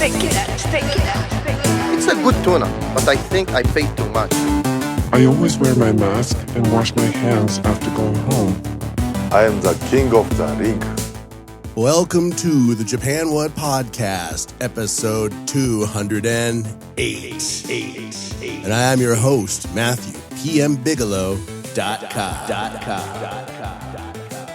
It's a good tuna, but I think I paid too much. I always wear my mask and wash my hands after going home. I am the king of the ring. Welcome to the Japan What Podcast, episode 208. And I am your host, Matthew, PMBigelow.com.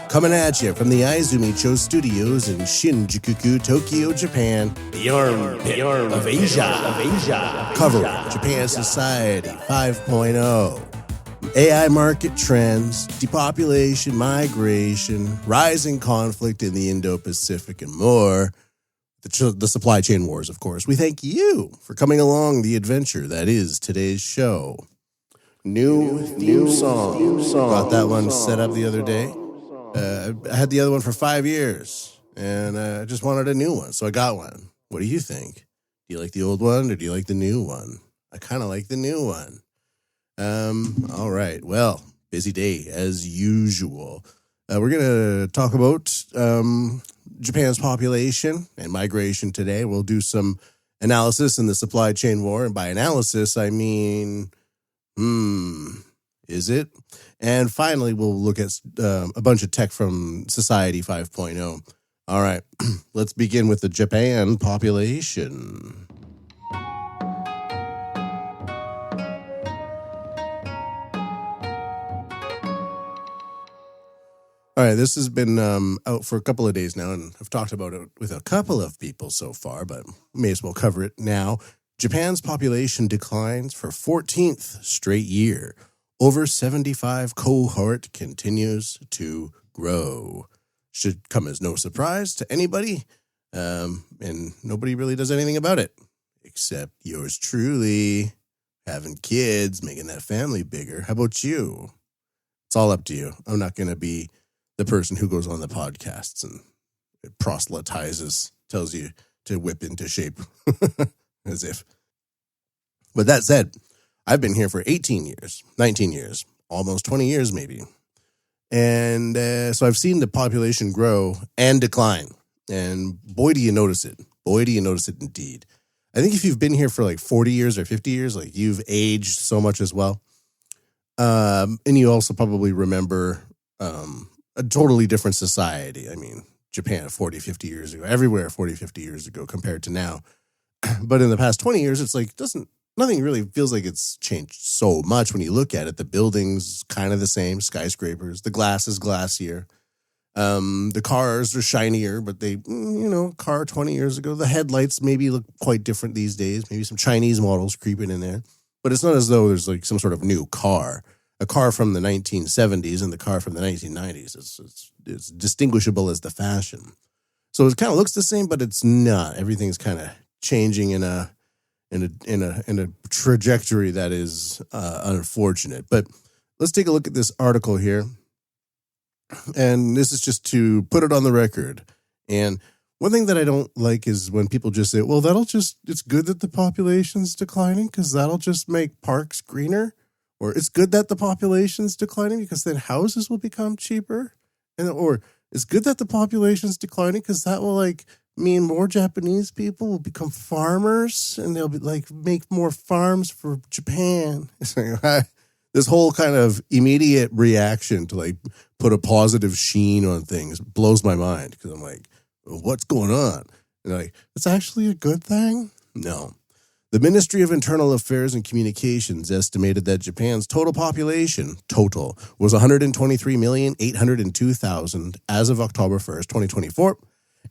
Coming at you from the Aizumicho Studios in Shinjuku, Tokyo, Japan, the armpit of Asia, covering Japan Society 5.0. AI market trends, depopulation, migration, rising conflict in the Indo-Pacific, and more. The supply chain wars, of course. We thank you for coming along the adventure that is today's show. New song. Got that one set up the other day. I had the other one for 5 years, and I just wanted a new one, so I got one. What do you think? Do you like the old one, or do you like the new one? I kind of like the new one. All right. Well, busy day as usual. We're going to talk about Japan's population and migration today. We'll do some analysis in the supply chain war. And by analysis, I mean, is it? And finally, we'll look at a bunch of tech from Society 5.0. All right. Let's begin with the Japan population. All right, this has been out for a couple of days now, and I've talked about it with a couple of people so far, but may as well cover it now. Japan's population declines for 14th straight year. Over 75 cohort continues to grow. Should come as no surprise to anybody, and nobody really does anything about it, except yours truly, having kids, making that family bigger. How about you? It's all up to you. I'm not going to be the person who goes on the podcasts and proselytizes, tells you to whip into shape, as if. But that said, I've been here for 18 years, 19 years, almost 20 years maybe. And so I've seen the population grow and decline. And boy, do you notice it. Boy, do you notice it indeed. I think if you've been here for like 40 years or 50 years, like you've aged so much as well. And you also probably remember a totally different society. I mean, Japan 40, 50 years ago, everywhere 40, 50 years ago compared to now. But in the past 20 years, it's like, nothing really feels like it's changed so much when you look at it. The buildings kind of the same, skyscrapers, the glass is glassier. The cars are shinier, but they, car 20 years ago, the headlights maybe look quite different these days. Maybe some Chinese models creeping in there. But it's not as though there's like some sort of new car. A car from the 1970s and the car from the 1990s. It's distinguishable as the fashion. So it kind of looks the same, but it's not. Everything's kind of changing in a trajectory that is unfortunate. But let's take a look at this article here. And this is just to put it on the record. And one thing that I don't like is when people just say, well, it's good that the population's declining because that'll just make parks greener. Or it's good that the population's declining because then houses will become cheaper. Or it's good that the population's declining because that will mean more Japanese people will become farmers and they'll be make more farms for Japan. This whole kind of immediate reaction to put a positive sheen on things blows my mind because I'm like, what's going on? And it's actually a good thing? No. The Ministry of Internal Affairs and Communications estimated that Japan's total population was 123,802,000 as of October 1st, 2024,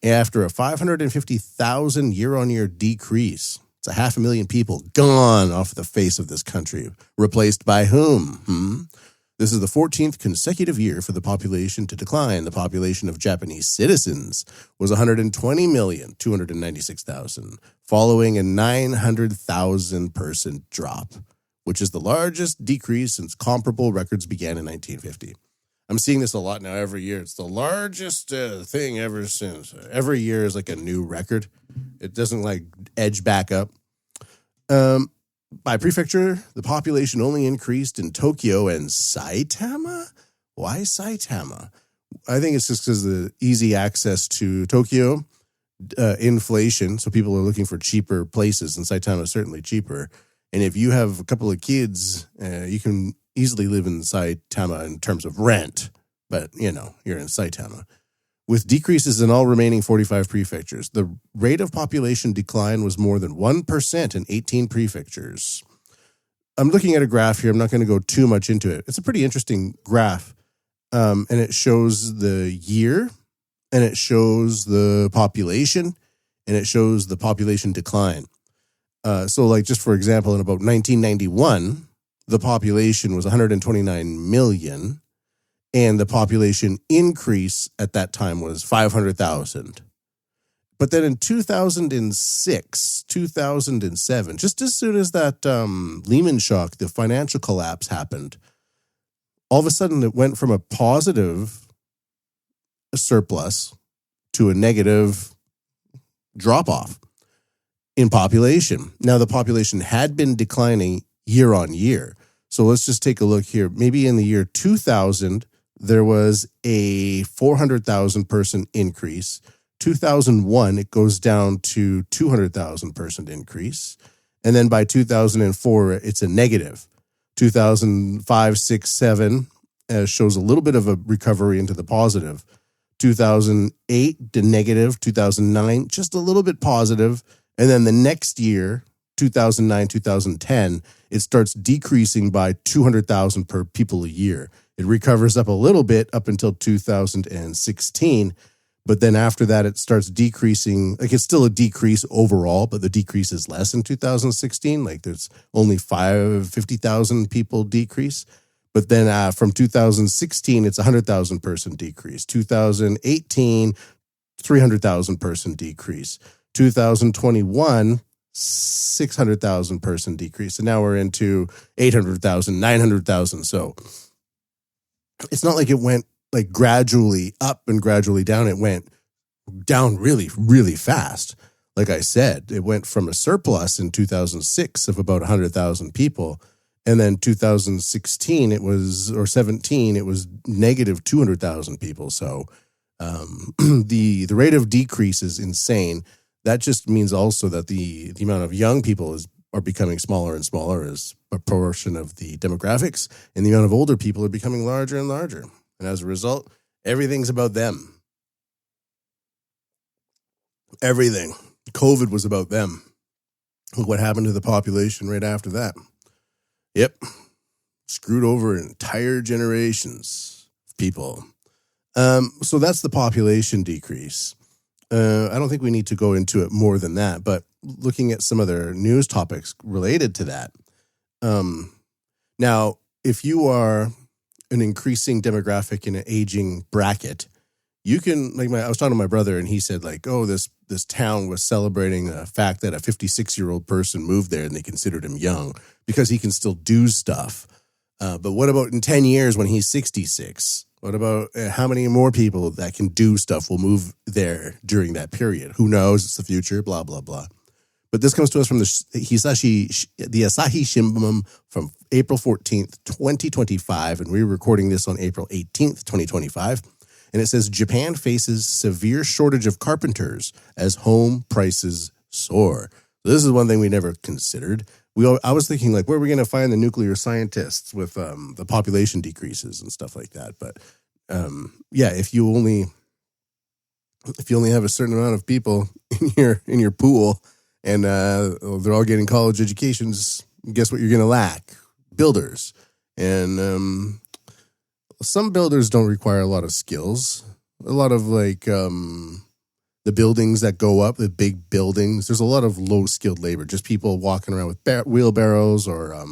after a 550,000 year-on-year decrease. It's 500,000 people gone off the face of this country. Replaced by whom? This is the 14th consecutive year for the population to decline. The population of Japanese citizens was 120,296,000, following a 900,000 person drop, which is the largest decrease since comparable records began in 1950. I'm seeing this a lot now every year. It's the largest thing ever since. Every year is like a new record. It doesn't edge back up. By prefecture, the population only increased in Tokyo and Saitama. Why Saitama? I think it's just because of the easy access to Tokyo. inflation. So people are looking for cheaper places, and Saitama is certainly cheaper. And if you have a couple of kids, you can easily live in Saitama in terms of rent, but you're in Saitama. With decreases in all remaining 45 prefectures, the rate of population decline was more than 1% in 18 prefectures. I'm looking at a graph here. I'm not going to go too much into it. It's a pretty interesting graph, and it shows the year, and it shows the population, and it shows the population decline. So, like, just for example, in about 1991, the population was 129 million, and the population increase at that time was 500,000. But then in 2006, 2007, just as soon as that Lehman shock, the financial collapse happened, all of a sudden it went from a positive surplus to a negative drop-off in population. Now, the population had been declining year on year. So let's just take a look here. Maybe in the year 2000, there was a 400,000 person increase. 2001, it goes down to 200,000 person increase. And then by 2004, it's a negative. 2005, 6, 7 shows a little bit of a recovery into the positive. 2008, the negative. 2009, just a little bit positive. And then the next year, 2009, 2010, it starts decreasing by 200,000 per people a year. It recovers up a little bit up until 2016. But then after that, it starts decreasing. Like, it's still a decrease overall, but the decrease is less in 2016. Like, there's only 50,000 people decrease. But then from 2016, it's 100,000 person decrease. 2018, 300,000 person decrease. 2021, 600,000 person decrease. And now we're into 800,000, 900,000. So it's not like it went like gradually up and gradually down. It went down really, really fast. Like I said, it went from a surplus in 2006 of about 100,000 people. And then 2016, or 17, it was negative 200,000 people. So the rate of decrease is insane. That just means also that the amount of young people are becoming smaller and smaller as a proportion of the demographics, and the amount of older people are becoming larger and larger. And as a result, everything's about them. Everything. COVID was about them. Look what happened to the population right after that. Yep. Screwed over entire generations of people. So that's the population decrease. I don't think we need to go into it more than that, but looking at some other news topics related to that. Now, if you are an increasing demographic in an aging bracket, you can, like, I was talking to my brother, and he said, like, oh, this town was celebrating the fact that a 56-year-old person moved there and they considered him young because he can still do stuff. But what about in 10 years when he's 66? What about how many more people that can do stuff will move there during that period? Who knows? It's the future, blah, blah, blah. But this comes to us from the Asahi Shimbun from April 14th, 2025, and we're recording this on April 18th, 2025. And it says, Japan faces severe shortage of carpenters as home prices soar. So this is one thing we never considered. I was thinking, like, where are we going to find the nuclear scientists with the population decreases and stuff like that? But if you only have a certain amount of people in your pool, and they're all getting college educations, guess what you're going to lack? Builders. And some builders don't require a lot of skills. A lot of, like, the buildings that go up, the big buildings, there's a lot of low-skilled labor, just people walking around with wheelbarrows or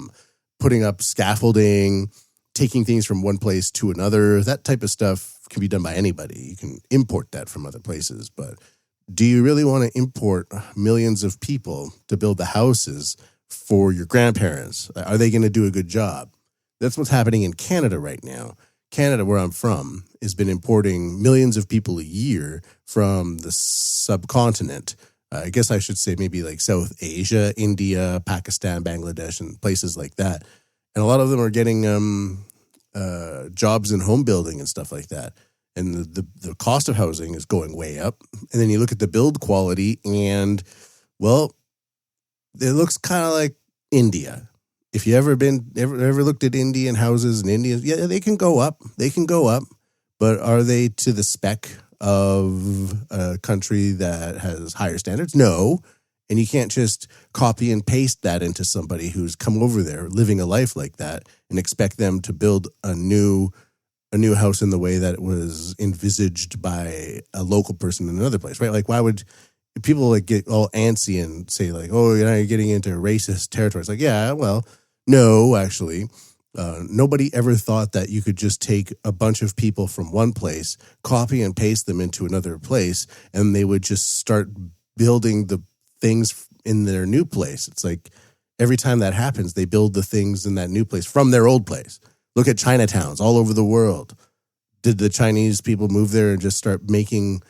putting up scaffolding, taking things from one place to another. That type of stuff can be done by anybody. You can import that from other places, but do you really want to import millions of people to build the houses for your grandparents? Are they going to do a good job? That's what's happening in Canada right now. Canada, where I'm from, has been importing millions of people a year from the subcontinent. I guess I should say maybe like South Asia, India, Pakistan, Bangladesh, and places like that. And a lot of them are getting jobs in home building and stuff like that. and the cost of housing is going way up. And then you look at the build quality, and well, it looks kind of like India. If you ever looked at Indian houses in India, yeah, they can go up. But are they to the spec of a country that has higher standards? No. And you can't just copy and paste that into somebody who's come over there living a life like that and expect them to build a new house in the way that it was envisaged by a local person in another place, right? Like, why would people like get all antsy and say like, oh, you're getting into racist territory? It's like, yeah, well, no, actually. Nobody ever thought that you could just take a bunch of people from one place, copy and paste them into another place, and they would just start building the things in their new place. It's like every time that happens, they build the things in that new place from their old place. Look at Chinatowns all over the world. Did the Chinese people move there and just start making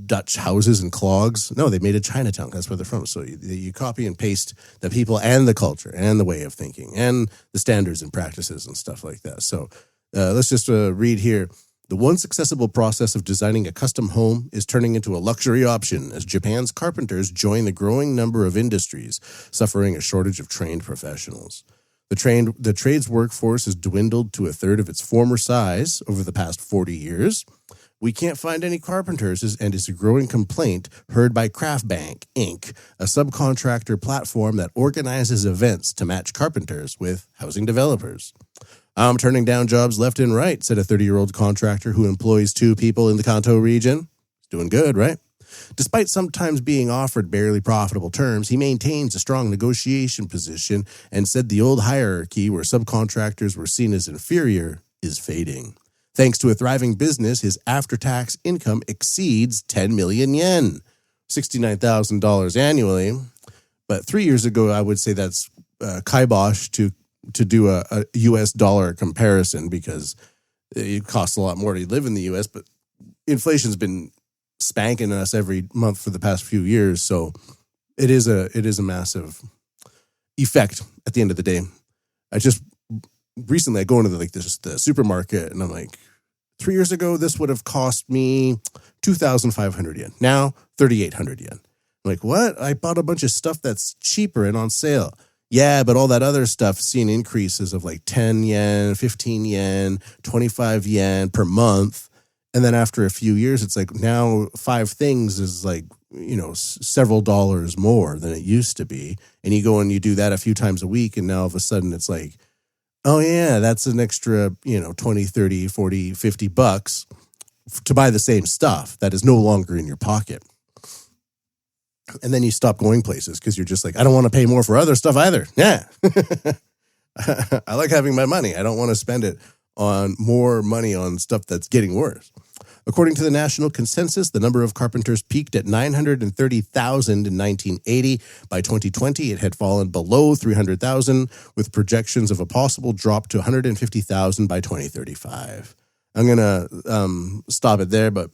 Dutch houses and clogs? No, they made a Chinatown. That's where they're from. So you copy and paste the people and the culture and the way of thinking and the standards and practices and stuff like that. So let's just read here. The once accessible process of designing a custom home is turning into a luxury option as Japan's carpenters join the growing number of industries suffering a shortage of trained professionals. The trades workforce has dwindled to a third of its former size over the past 40 years. We can't find any carpenters and is a growing complaint heard by Craft Bank, Inc., a subcontractor platform that organizes events to match carpenters with housing developers. I'm turning down jobs left and right, said a 30-year-old contractor who employs 2 people in the Kanto region. Doing good, right? Despite sometimes being offered barely profitable terms, he maintains a strong negotiation position and said the old hierarchy where subcontractors were seen as inferior is fading. Thanks to a thriving business, his after-tax income exceeds 10 million yen, $69,000 annually. But 3 years ago, I would say that's kibosh to do a U.S. dollar comparison because it costs a lot more to live in the U.S., but inflation's been spanking us every month for the past few years, so it is a massive effect at the end of the day. I just recently I go into the supermarket and I'm like, 3 years ago this would have cost me 2,500 yen. Now 3,800 yen. I'm like, what? I bought a bunch of stuff that's cheaper and on sale. Yeah, but all that other stuff seeing increases of like 10 yen, 15 yen, 25 yen per month. And then after a few years, it's like now 5 things is like, several dollars more than it used to be. And you go and you do that a few times a week. And now all of a sudden it's like, oh yeah, that's an extra, 20, 30, 40, 50 bucks to buy the same stuff that is no longer in your pocket. And then you stop going places because you're just like, I don't want to pay more for other stuff either. Yeah. I like having my money. I don't want to spend it on more money on stuff that's getting worse. According to the national consensus, the number of carpenters peaked at 930,000 in 1980. By 2020, it had fallen below 300,000, with projections of a possible drop to 150,000 by 2035. I'm going to stop it there, but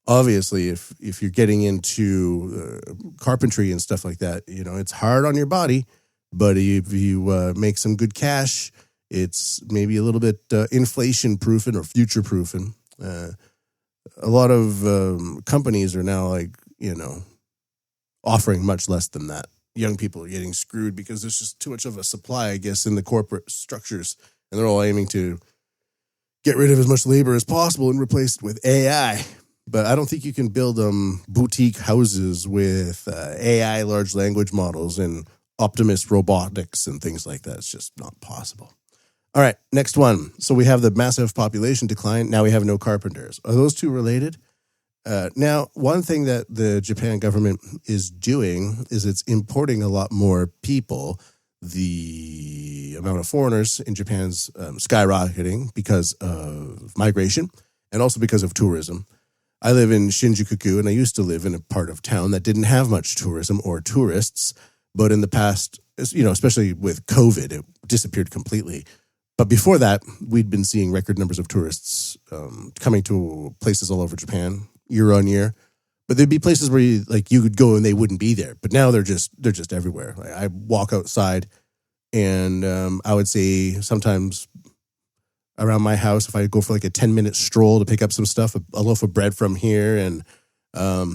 obviously, if you're getting into carpentry and stuff like that, it's hard on your body, but if you make some good cash, it's maybe a little bit inflation-proofing or future-proofing. A lot of companies are now offering much less than that. Young people are getting screwed because there's just too much of a supply, I guess, in the corporate structures. And they're all aiming to get rid of as much labor as possible and replace it with AI. But I don't think you can build boutique houses with AI large language models and Optimus robotics and things like that. It's just not possible. All right, next one. So we have the massive population decline. Now we have no carpenters. Are those two related? Now, one thing that the Japan government is doing is it's importing a lot more people. The amount of foreigners in Japan's skyrocketing because of migration and also because of tourism. I live in Shinjuku, and I used to live in a part of town that didn't have much tourism or tourists. But in the past, especially with COVID, it disappeared completely. But before that, we'd been seeing record numbers of tourists coming to places all over Japan year on year. But there'd be places where you could go and they wouldn't be there. But now they're just everywhere. I walk outside, and I would say sometimes around my house, if I go for like a 10-minute stroll to pick up some stuff, a loaf of bread from here and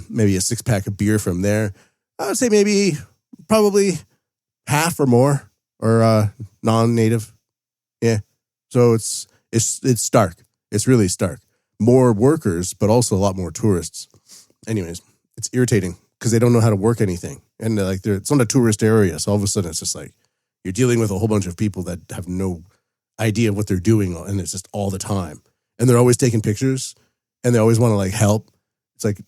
maybe a 6-pack of beer from there, I would say maybe probably half or more are non-native. Yeah. So it's stark. It's really stark. More workers, but also a lot more tourists. Anyways, it's irritating because they don't know how to work anything. And it's not a tourist area. So all of a sudden it's just like you're dealing with a whole bunch of people that have no idea what they're doing. And it's just all the time. And they're always taking pictures and they always want to like help. It's like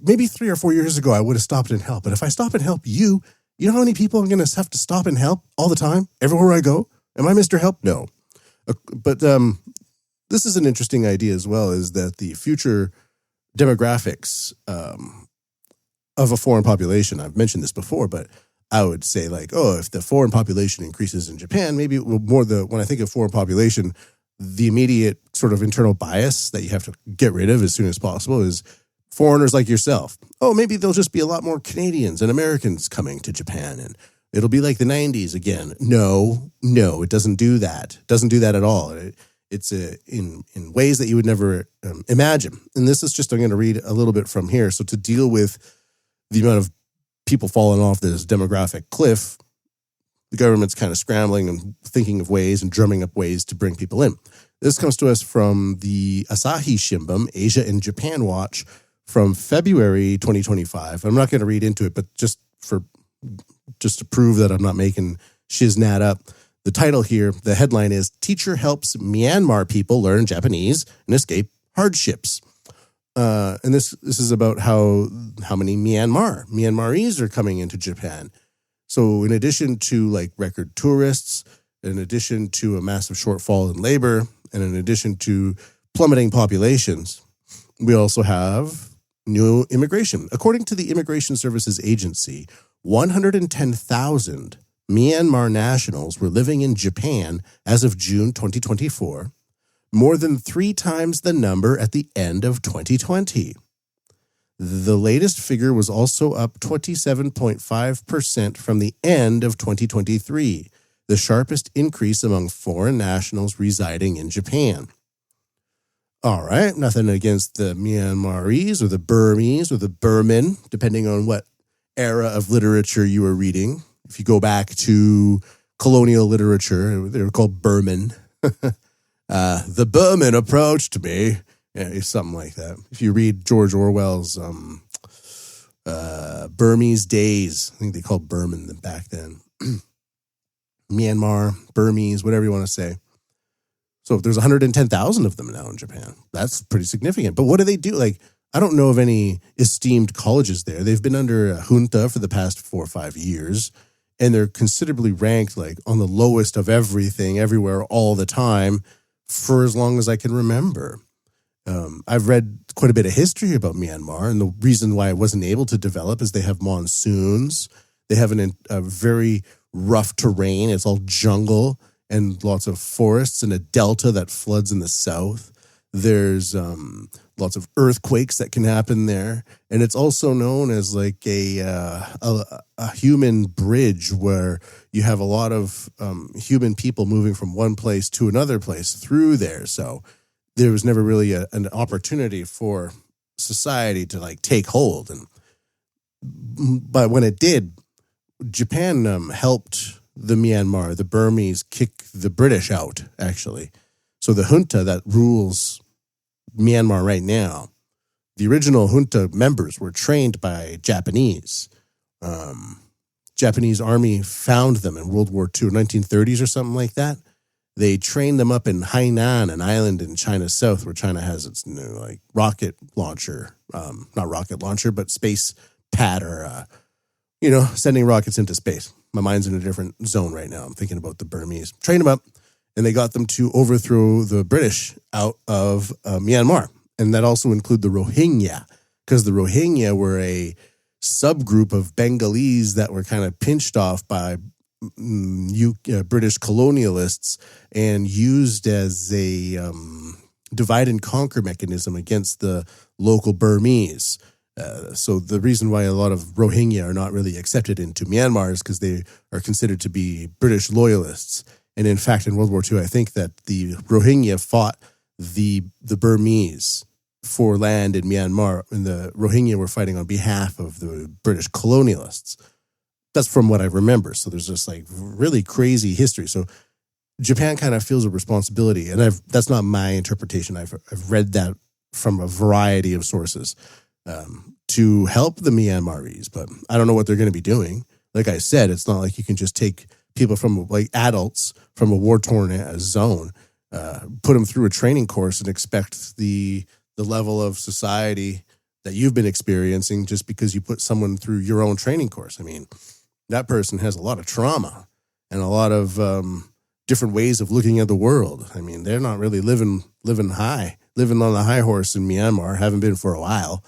maybe 3 or 4 years ago, I would have stopped and helped. But if I stop and help you know how many people I'm going to have to stop and help all the time, everywhere I go? Am I Mr. Help? No. But this is an interesting idea as well, is that the future demographics of a foreign population, I've mentioned this before, but I would say like, if the foreign population increases in Japan, maybe when I think of foreign population, the immediate sort of internal bias that you have to get rid of as soon as possible is foreigners like yourself. Maybe there'll just be a lot more Canadians and Americans coming to Japan and it'll be like the 90s again. No, it doesn't do that. It doesn't do that at all. It's in ways that you would never imagine. And this is just, I'm going to read a little bit from here. So to deal with the amount of people falling off this demographic cliff, the government's kind of scrambling and thinking of ways and drumming up ways to bring people in. This comes to us from the Asahi Shimbun, Asia and Japan Watch from February 2025. I'm not going to read into it, but just to prove that I'm not making shiznat up. The title here, the headline is Teacher Helps Myanmar People Learn Japanese and Escape Hardships. And this is about how many Myanmarese are coming into Japan. So in addition to like record tourists, in addition to a massive shortfall in labor, and in addition to plummeting populations, we also have new immigration. According to the Immigration Services Agency, 110,000 Myanmar nationals were living in Japan as of June 2024, more than 3 times the number at the end of 2020. The latest figure was also up 27.5% from the end of 2023, the sharpest increase among foreign nationals residing in Japan. All right, nothing against the Myanmarese or the Burmese or the Burman, depending on what era of literature you were reading. If you go back to colonial literature, they were called Burman. The Burman approached me. Yeah, it's something like that. If you read George Orwell's Burmese Days, I think they called Burman back then. Myanmar, Burmese, whatever you want to say. So if there's 110,000 of them now in Japan, that's pretty significant. But what do they do? Like, I don't know of any esteemed colleges there. They've been under a junta for the past 4 or 5 years, and they're considerably ranked like on the lowest of everything, everywhere, all the time, for as long as I can remember. I've read quite a bit of history about Myanmar, and the reason why it wasn't able to develop is they have monsoons. They have a very rough terrain. It's all jungle and lots of forests and a delta that floods in the south. There's lots of earthquakes that can happen there. And it's also known as like a human bridge where you have a lot of human people moving from one place to another place through there. So there was never really an opportunity for society to like take hold. But when it did, Japan helped the Myanmar, the Burmese, kick the British out, actually. So the junta that rules Myanmar right now, the original junta members were trained by Japanese. Japanese army found them in World War II, 1930s or something like that. They trained them up in Hainan, an island in China's south where China has its new like rocket launcher, not rocket launcher, but space pad or, sending rockets into space. My mind's in a different zone right now. I'm thinking about the Burmese. Trained them up, and they got them to overthrow the British out of Myanmar. And that also included the Rohingya, because the Rohingya were a subgroup of Bengalese that were kind of pinched off by British colonialists and used as a divide and conquer mechanism against the local Burmese. So the reason why a lot of Rohingya are not really accepted into Myanmar is because they are considered to be British loyalists. And in fact, in World War II, I think that the Rohingya fought the Burmese for land in Myanmar, and the Rohingya were fighting on behalf of the British colonialists. That's from what I remember. So there's this like really crazy history. So Japan kind of feels a responsibility, and that's not my interpretation. I've read that from a variety of sources to help the Myanmaris, but I don't know what they're going to be doing. Like I said, it's not like you can just take people from like adults from a war-torn zone, put them through a training course and expect the level of society that you've been experiencing just because you put someone through your own training course. I mean, that person has a lot of trauma and a lot of different ways of looking at the world. I mean, they're not really living on the high horse in Myanmar, haven't been for a while.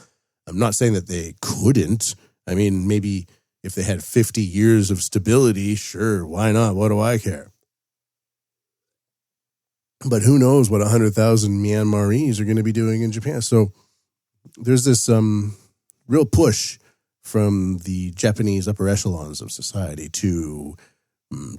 I'm not saying that they couldn't. I mean, maybe if they had 50 years of stability, sure, why not? What do I care? But who knows what 100,000 Myanmaris are going to be doing in Japan. So there's this real push from the Japanese upper echelons of society to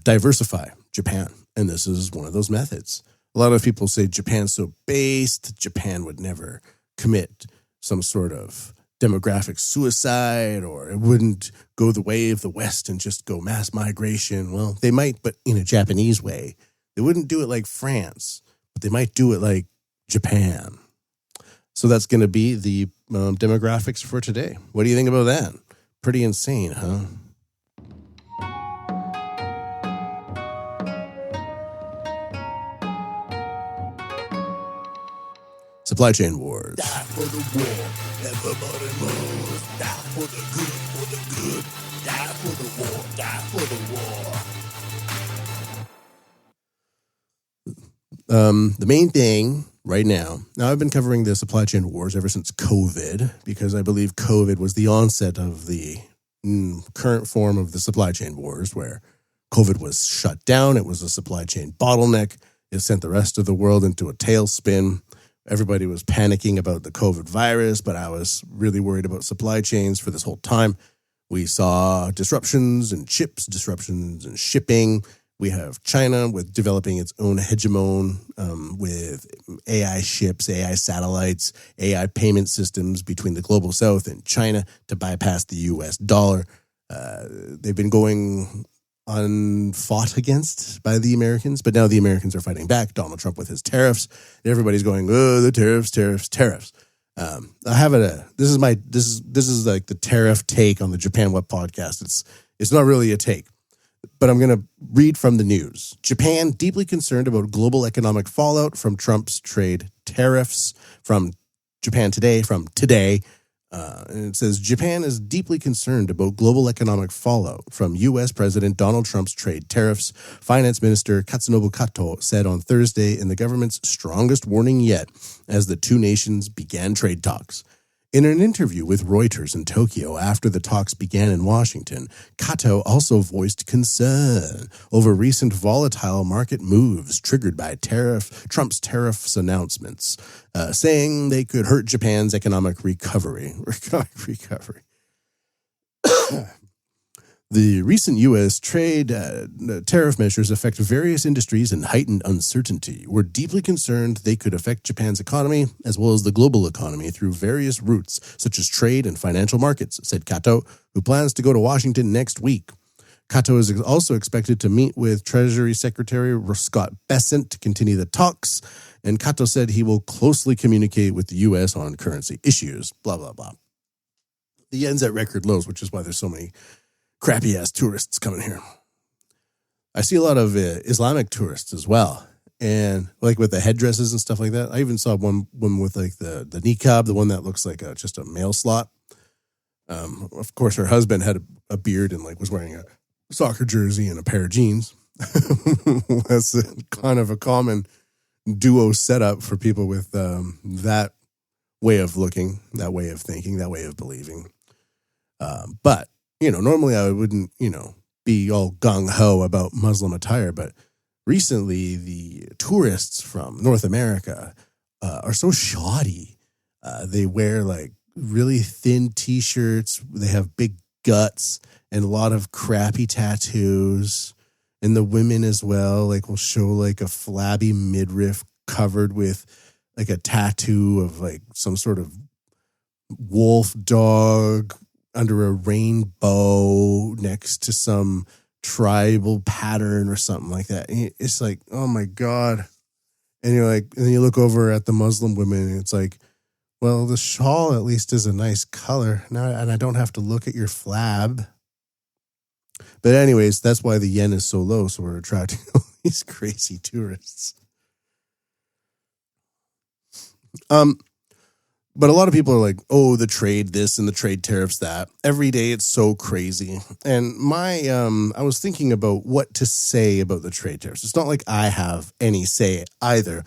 diversify Japan. And this is one of those methods. A lot of people say Japan's so based, Japan would never commit some sort of demographic suicide, or it wouldn't go the way of the West and just go mass migration. Well, they might, but in a Japanese way. They wouldn't do it like France, but they might do it like Japan. So that's going to be the demographics for today. What do you think about that? Pretty insane, huh? Supply chain wars. Die for the war. Everybody moves. Die for the good, for the good. Die for the war. Die for the war. The main thing right now I've been covering the supply chain wars ever since COVID, because I believe COVID was the onset of the current form of the supply chain wars, where COVID was shut down. It was a supply chain bottleneck. It sent the rest of the world into a tailspin. Everybody was panicking about the COVID virus, but I was really worried about supply chains for this whole time. We saw disruptions in chips, disruptions in shipping. We have China with developing its own hegemon with AI ships, AI satellites, AI payment systems between the global south and China to bypass the US dollar. They've been going unfought against by the Americans, but now the Americans are fighting back. Donald Trump with his tariffs. Everybody's going, oh, the tariffs. I have this is like the tariff take on the Japan Web podcast. It's not really a take, but I'm going to read from the news. Japan deeply concerned about global economic fallout from Trump's trade tariffs. From Japan Today, from today. And it says, Japan is deeply concerned about global economic fallout from U.S. President Donald Trump's trade tariffs, Finance Minister Katsunobu Kato said on Thursday in the government's strongest warning yet as the two nations began trade talks. In an interview with Reuters in Tokyo after the talks began in Washington, Kato also voiced concern over recent volatile market moves triggered by Trump's tariffs announcements, saying they could hurt Japan's economic recovery. The recent U.S. trade tariff measures affect various industries and heightened uncertainty. We're deeply concerned they could affect Japan's economy as well as the global economy through various routes, such as trade and financial markets, said Kato, who plans to go to Washington next week. Kato is also expected to meet with Treasury Secretary Scott Bessent to continue the talks, and Kato said he will closely communicate with the U.S. on currency issues, blah, blah, blah. The yen's at record lows, which is why there's so many crappy-ass tourists coming here. I see a lot of Islamic tourists as well, and like with the headdresses and stuff like that. I even saw one with like the niqab, the one that looks like just a mail slot. Of course, her husband had a beard and like was wearing a soccer jersey and a pair of jeans. That's kind of a common duo setup for people with that way of looking, that way of thinking, that way of believing. But normally I wouldn't, be all gung-ho about Muslim attire, but recently the tourists from North America are so shoddy. They wear like really thin t-shirts. They have big guts and a lot of crappy tattoos. And the women as well, like, will show like a flabby midriff covered with like a tattoo of like some sort of wolf dog under a rainbow next to some tribal pattern or something like that. And it's like, oh my God. And you're like, and then you look over at the Muslim women and it's like, well, the shawl at least is a nice color. Now, and I don't have to look at your flab. But anyways, that's why the yen is so low. So we're attracting all these crazy tourists. But a lot of people are like, oh, the trade this and the trade tariffs that. Every day it's so crazy. And I was thinking about what to say about the trade tariffs. It's not like I have any say either.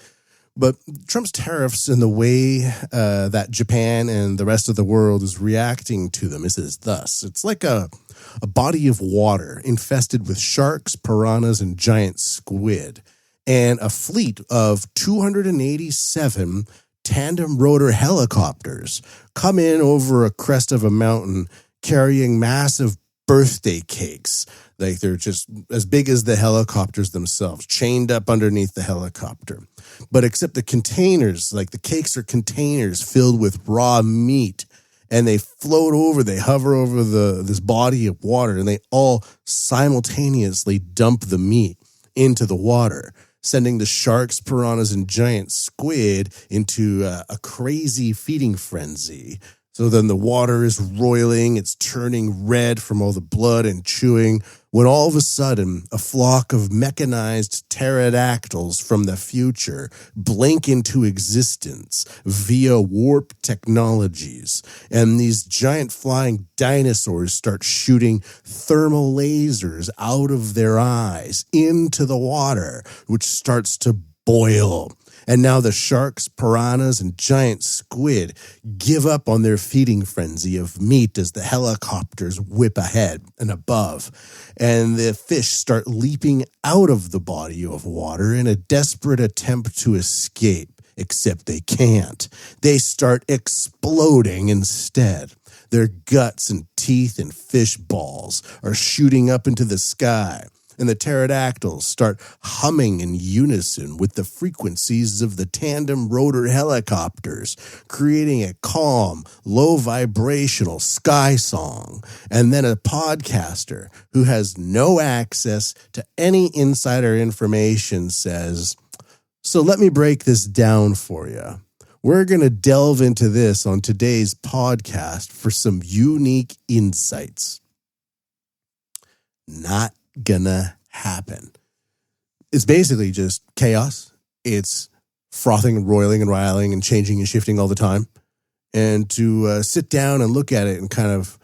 But Trump's tariffs and the way that Japan and the rest of the world is reacting to them is thus. It's like a body of water infested with sharks, piranhas, and giant squid. And a fleet of 287 tandem rotor helicopters come in over a crest of a mountain carrying massive birthday cakes. Like they're just as big as the helicopters themselves, chained up underneath the helicopter. But except the containers, like the cakes are containers filled with raw meat, and they float over, they hover over this body of water, and they all simultaneously dump the meat into the water, sending the sharks, piranhas, and giant squid into a crazy feeding frenzy. So then the water is roiling, it's turning red from all the blood and chewing, when all of a sudden a flock of mechanized pterodactyls from the future blink into existence via warp technologies. And these giant flying dinosaurs start shooting thermal lasers out of their eyes into the water, which starts to boil. And now the sharks, piranhas, and giant squid give up on their feeding frenzy of meat as the helicopters whip ahead and above. And the fish start leaping out of the body of water in a desperate attempt to escape, except they can't. They start exploding instead. Their guts and teeth and fish balls are shooting up into the sky. And the pterodactyls start humming in unison with the frequencies of the tandem rotor helicopters, creating a calm, low vibrational sky song. And then a podcaster who has no access to any insider information says, so let me break this down for you. We're going to delve into this on today's podcast for some unique insights. Not gonna happen. It's basically just chaos. It's frothing and roiling and riling and changing and shifting all the time. And to sit down and look at it and kind of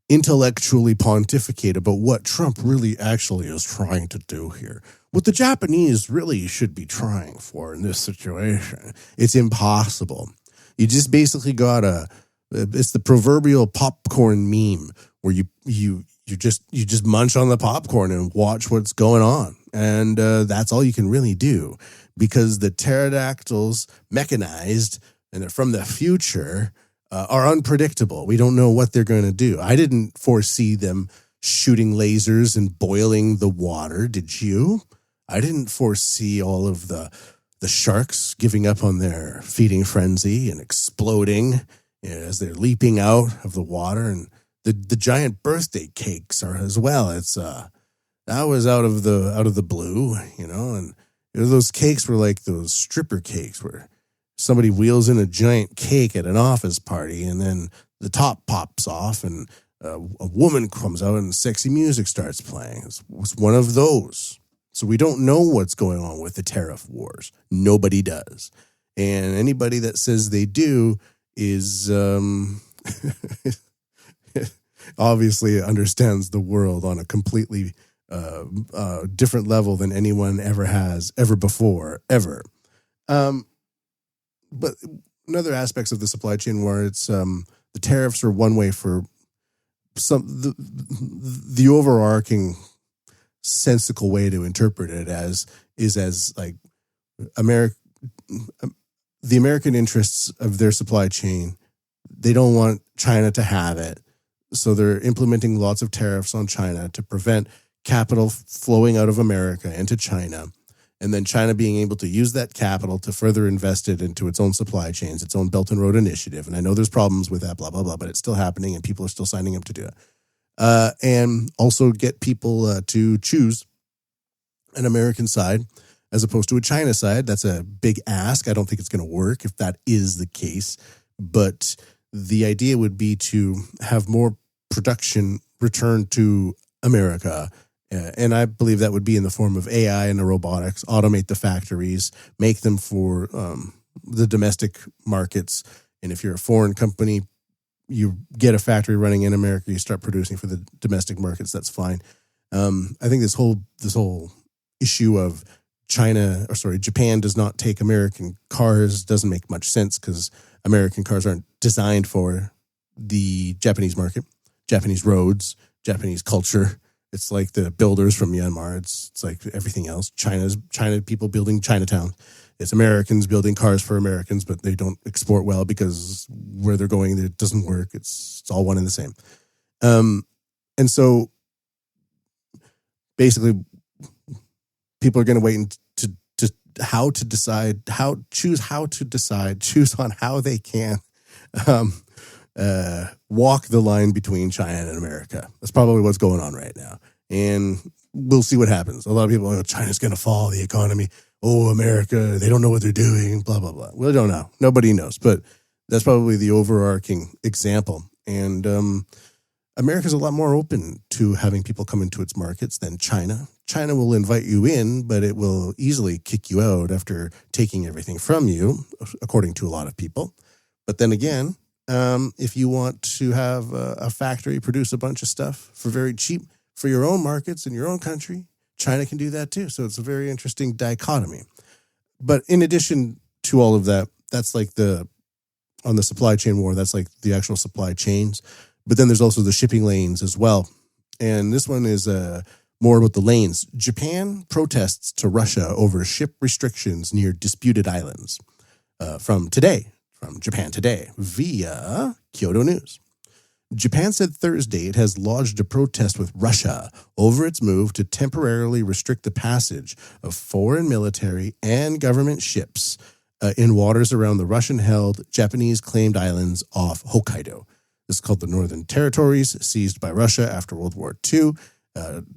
intellectually pontificate about what Trump really actually is trying to do here. What the Japanese really should be trying for in this situation. It's impossible. You just basically it's the proverbial popcorn meme where you just munch on the popcorn and watch what's going on. And that's all you can really do, because the pterodactyls, mechanized, and they're from the future, are unpredictable. We don't know what they're going to do. I didn't foresee them shooting lasers and boiling the water. Did you? I didn't foresee all of the sharks giving up on their feeding frenzy and exploding as they're leaping out of the water. And the giant birthday cakes are as well. It's that was out of the blue, and those cakes were like those stripper cakes where somebody wheels in a giant cake at an office party and then the top pops off and a woman comes out and sexy music starts playing. It's one of those. So we don't know what's going on with the tariff wars. Nobody does. And anybody that says they do is obviously understands the world on a completely different level than anyone ever has, ever before, ever. But another aspects of the supply chain war, it's the tariffs are one way for the overarching sensical way to interpret it as like the American interests of their supply chain. They don't want China to have it. So they're implementing lots of tariffs on China to prevent capital flowing out of America into China, and then China being able to use that capital to further invest it into its own supply chains, its own Belt and Road Initiative. And I know there's problems with that, blah, blah, blah, but it's still happening and people are still signing up to do it. And also get people to choose an American side as opposed to a China side. That's a big ask. I don't think it's going to work if that is the case. But the idea would be to have more production returned to America. And I believe that would be in the form of AI and the robotics, automate the factories, make them for the domestic markets. And if you're a foreign company, you get a factory running in America, you start producing for the domestic markets, that's fine. I think this whole issue of Japan does not take American cars doesn't make much sense because American cars aren't designed for the Japanese market, Japanese roads, Japanese culture. It's like the builders from Myanmar. It's like everything else. China people building Chinatown. It's Americans building cars for Americans, but they don't export well because where they're going, it doesn't work. It's all one and the same. And so basically people are going to wait choose on how they can walk the line between China and America. That's probably what's going on right now. And we'll see what happens. A lot of people are like, China's going to fall, the economy. Oh, America, they don't know what they're doing, blah, blah, blah. We don't know. Nobody knows. But that's probably the overarching example. And America's a lot more open to having people come into its markets than China. China will invite you in, but it will easily kick you out after taking everything from you, according to a lot of people. But then again, if you want to have a factory produce a bunch of stuff for very cheap for your own markets in your own country, China can do that too. So it's a very interesting dichotomy. But in addition to all of that, that's like on the supply chain war, that's like the actual supply chains. But then there's also the shipping lanes as well. And this one is more about the lanes. Japan protests to Russia over ship restrictions near disputed islands. From Japan Today, via Kyoto News. Japan said Thursday it has lodged a protest with Russia over its move to temporarily restrict the passage of foreign military and government ships in waters around the Russian-held Japanese-claimed islands off Hokkaido. This is called the Northern Territories, seized by Russia after World War II.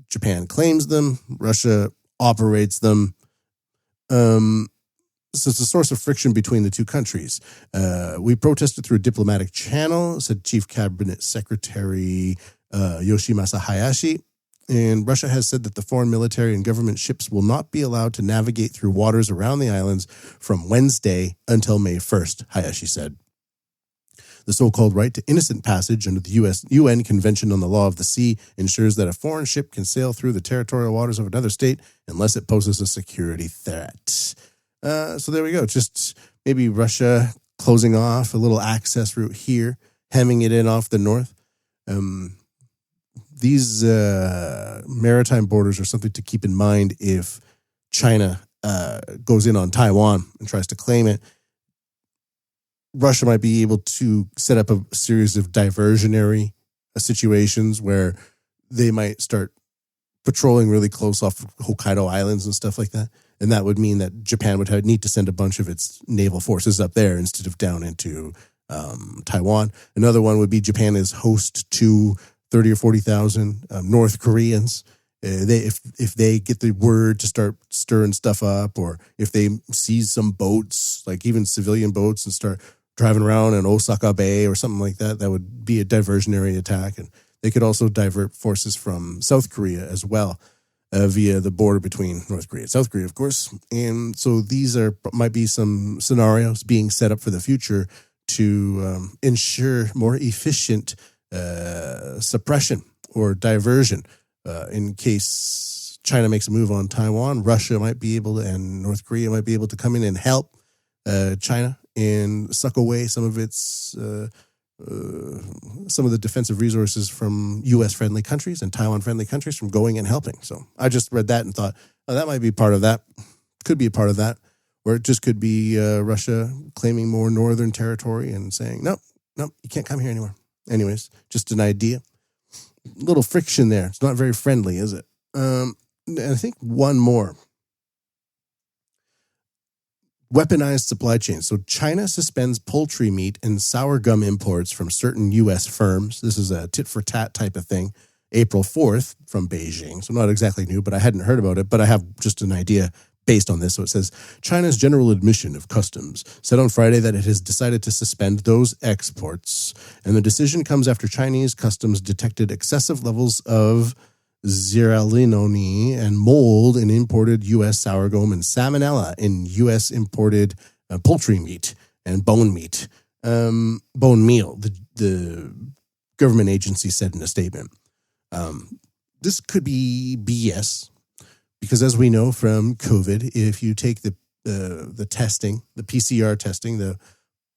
Japan claims them. Russia operates them. So it's a source of friction between the two countries. We protested through a diplomatic channel, said Chief Cabinet Secretary Yoshimasa Hayashi. And Russia has said that the foreign military and government ships will not be allowed to navigate through waters around the islands from Wednesday until May 1st, Hayashi said. The so-called right to innocent passage under the UN Convention on the Law of the Sea ensures that a foreign ship can sail through the territorial waters of another state unless it poses a security threat. So there we go. Just maybe Russia closing off a little access route here, hemming it in off the north. These maritime borders are something to keep in mind if China goes in on Taiwan and tries to claim it. Russia might be able to set up a series of diversionary situations where they might start patrolling really close off Hokkaido Islands and stuff like that. And that would mean that Japan would need to send a bunch of its naval forces up there instead of down into Taiwan. Another one would be Japan is host to 30 or 40,000 North Koreans. If they get the word to start stirring stuff up, or if they seize some boats, like even civilian boats, and start driving around in Osaka Bay or something like that, that would be a diversionary attack. And they could also divert forces from South Korea as well. Via the border between North Korea and South Korea, of course. And so these might be some scenarios being set up for the future to ensure more efficient suppression or diversion. In case China makes a move on Taiwan, Russia might be able to, and North Korea might be able to come in and help China and suck away some of its some of the defensive resources from U.S.-friendly countries and Taiwan-friendly countries from going and helping. So I just read that and thought, oh, that might be part of that. Could be a part of that. Or it just could be Russia claiming more northern territory and saying, no, you can't come here anymore. Anyways, just an idea. Little friction there. It's not very friendly, is it? And I think one more. Weaponized supply chain. So China suspends poultry meat and sour gum imports from certain U.S. firms. This is a tit-for-tat type of thing. April 4th from Beijing. So not exactly new, but I hadn't heard about it. But I have just an idea based on this. So it says, China's General Admission of Customs said on Friday that it has decided to suspend those exports. And the decision comes after Chinese customs detected excessive levels of zearalenone and mold in imported U.S. sour gum and salmonella in U.S. imported poultry meat and bone meat. Bone meal, the government agency said in a statement. This could be BS because, as we know from COVID, if you take the testing, the PCR testing, the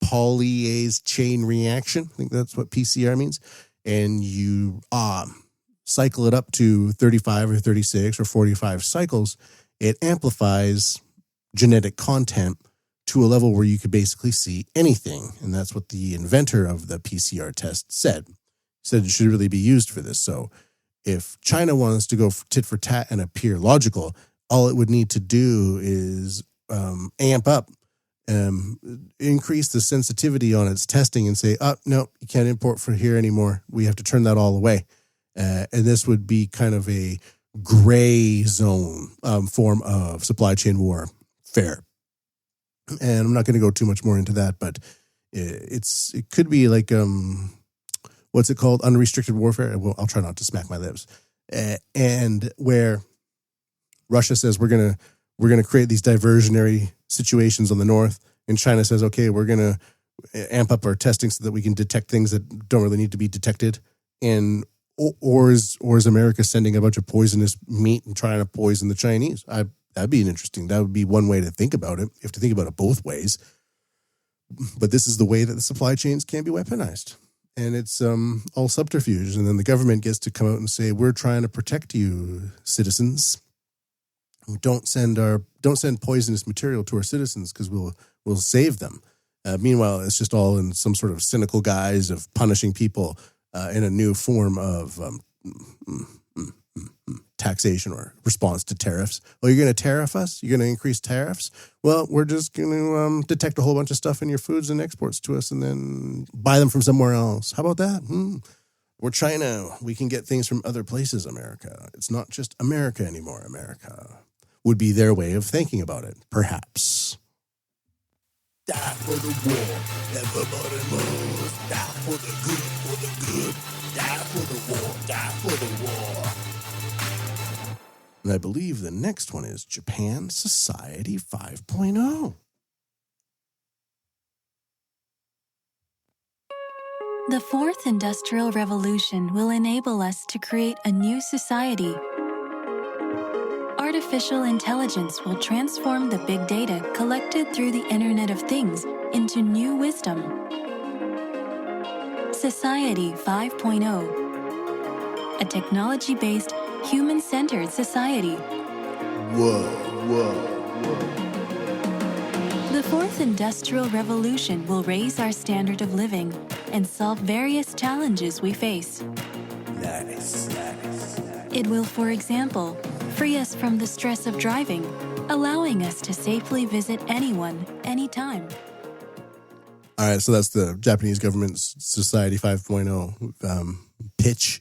polyase chain reaction, I think that's what PCR means, and you cycle it up to 35 or 36 or 45 cycles, it amplifies genetic content to a level where you could basically see anything. And that's what the inventor of the PCR test said. He said it should really be used for this. So if China wants to go tit for tat and appear logical, all it would need to do is amp up, increase the sensitivity on its testing and say, oh, no, you can't import from here anymore. We have to turn that all away. And this would be kind of a gray zone form of supply chain warfare. And I'm not going to go too much more into that, but it could be like, what's it called? Unrestricted warfare. Well, I'll try not to smack my lips. And where Russia says we're gonna create these diversionary situations on the north, and China says, okay, we're gonna amp up our testing so that we can detect things that don't really need to be detected. And or is America sending a bunch of poisonous meat and trying to poison the Chinese? That'd be interesting. That would be one way to think about it. You have to think about it both ways. But this is the way that the supply chains can be weaponized. And it's all subterfuge. And then the government gets to come out and say, we're trying to protect you, citizens. Don't send poisonous material to our citizens because we'll save them. Meanwhile, it's just all in some sort of cynical guise of punishing people in a new form of taxation or response to tariffs. Oh, you're going to tariff us? You're going to increase tariffs? Well, we're just going to detect a whole bunch of stuff in your foods and exports to us and then buy them from somewhere else. How about that? We're China. We can get things from other places, America. It's not just America anymore, America. Would be their way of thinking about it, perhaps. Die for the war, everybody move. Die for the good, die for the war, die for the war. And I believe the next one is Japan Society 5.0. The fourth industrial revolution will enable us to create a new society. Artificial intelligence will transform the big data collected through the Internet of Things into new wisdom. Society 5.0, a technology-based, human-centered society. Whoa. The fourth industrial revolution will raise our standard of living and solve various challenges we face. Nice. It will, for example, free us from the stress of driving, allowing us to safely visit anyone, anytime. All right, so that's the Japanese government's Society 5.0 pitch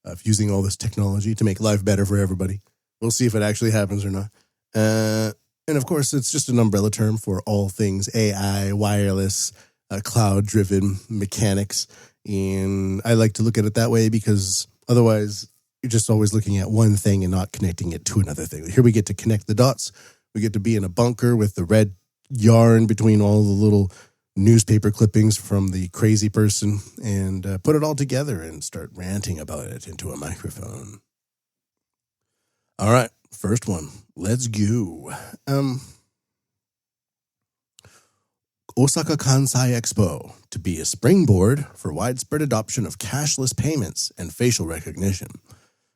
of using all this technology to make life better for everybody. We'll see if it actually happens or not. And of course, it's just an umbrella term for all things AI, wireless, cloud-driven mechanics. And I like to look at it that way because otherwise you're just always looking at one thing and not connecting it to another thing. Here we get to connect the dots. We get to be in a bunker with the red yarn between all the little newspaper clippings from the crazy person and put it all together and start ranting about it into a microphone. All right, first one. Let's go. Osaka Expo to be a springboard for widespread adoption of cashless payments and facial recognition.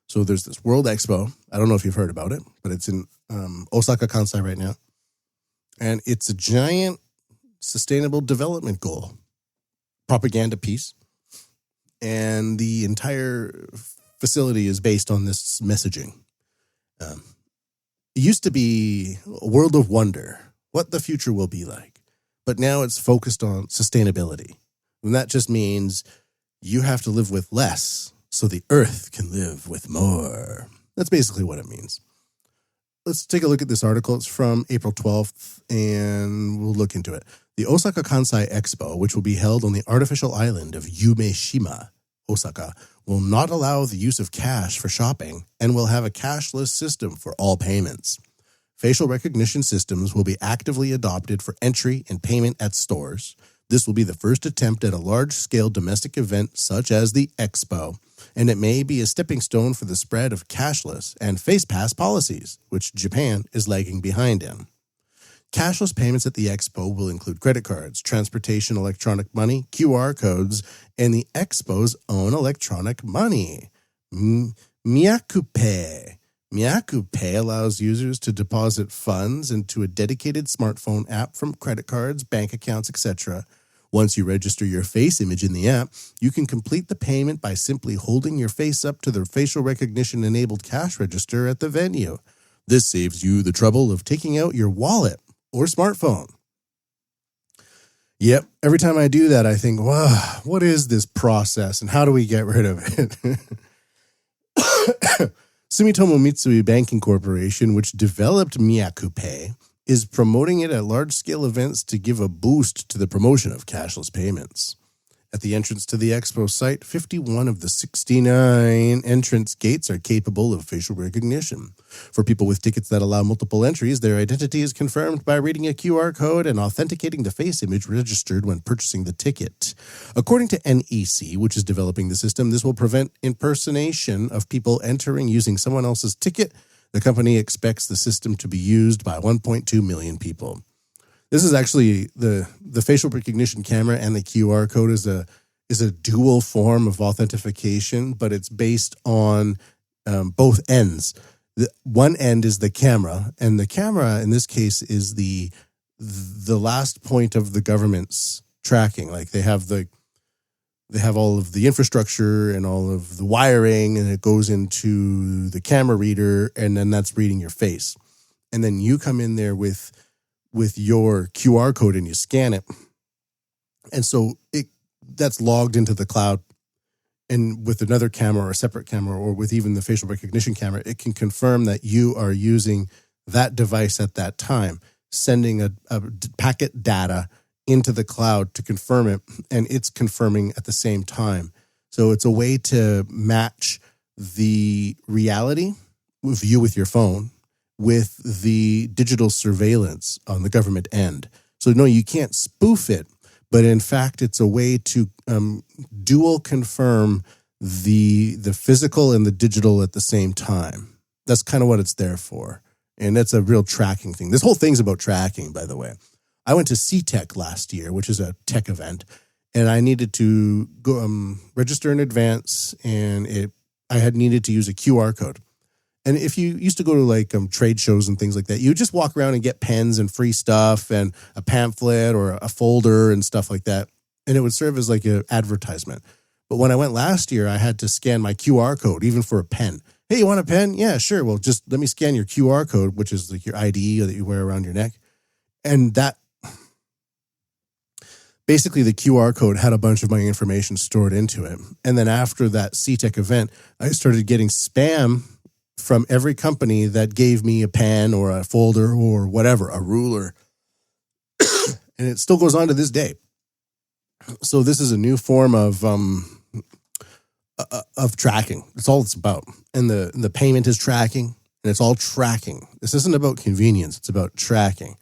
So there's this World Expo. I don't know if you've heard about it, but it's in Osaka Kansai right now. And it's a giant sustainable development goal propaganda piece. And the entire facility is based on this messaging. It used to be a world of wonder, what the future will be like. But now it's focused on sustainability. And that just means you have to live with less so the earth can live with more. That's basically what it means. Let's take a look at this article. It's from April 12th, and we'll look into it. The Osaka Expo, which will be held on the artificial island of Yumeshima, Osaka, will not allow the use of cash for shopping and will have a cashless system for all payments. Facial recognition systems will be actively adopted for entry and payment at stores. This will be the first attempt at a large-scale domestic event such as the Expo, and it may be a stepping stone for the spread of cashless and face pass policies, which Japan is lagging behind in. Cashless payments at the Expo will include credit cards, transportation electronic money, QR codes, and the Expo's own electronic money. Myaku-pay. Myaku-pay allows users to deposit funds into a dedicated smartphone app from credit cards, bank accounts, etc. Once you register your face image in the app, you can complete the payment by simply holding your face up to the facial recognition-enabled cash register at the venue. This saves you the trouble of taking out your wallet or smartphone. Yep, every time I do that, I think, wow, what is this process and how do we get rid of it? Sumitomo Mitsui Banking Corporation, which developed Myaku-pay, is promoting it at large-scale events to give a boost to the promotion of cashless payments. At the entrance to the Expo site, 51 of the 69 entrance gates are capable of facial recognition. For people with tickets that allow multiple entries, their identity is confirmed by reading a QR code and authenticating the face image registered when purchasing the ticket. According to NEC, which is developing the system, this will prevent impersonation of people entering using someone else's ticket. The company expects the system to be used by 1.2 million people. This is actually the facial recognition camera and the QR code is a dual form of authentication, but it's based on both ends. One end is the camera, and the camera in this case is the last point of the government's tracking. Like they have all of the infrastructure and all of the wiring, and it goes into the camera reader, and then that's reading your face. And then you come in there with your QR code and you scan it. And so that's logged into the cloud. And with another camera or a separate camera or with even the facial recognition camera, it can confirm that you are using that device at that time, sending a packet data into the cloud to confirm it, and it's confirming at the same time. So it's a way to match the reality of you with your phone with the digital surveillance on the government end. So no, you can't spoof it, but in fact, it's a way to dual confirm the physical and the digital at the same time. That's kind of what it's there for. And that's a real tracking thing. This whole thing's about tracking, by the way. I went to CTEC last year, which is a tech event, and I needed to go register in advance, and I had needed to use a QR code. And if you used to go to like trade shows and things like that, you just walk around and get pens and free stuff and a pamphlet or a folder and stuff like that. And it would serve as like an advertisement. But when I went last year, I had to scan my QR code, even for a pen. Hey, you want a pen? Yeah, sure. Well, just let me scan your QR code, which is like your ID that you wear around your neck. And that basically the QR code had a bunch of my information stored into it. And then after that CTEC event, I started getting spam from every company that gave me a pen or a folder or whatever, a ruler. And it still goes on to this day. So this is a new form of tracking. That's all it's about. And the payment is tracking, and it's all tracking. This isn't about convenience. It's about tracking.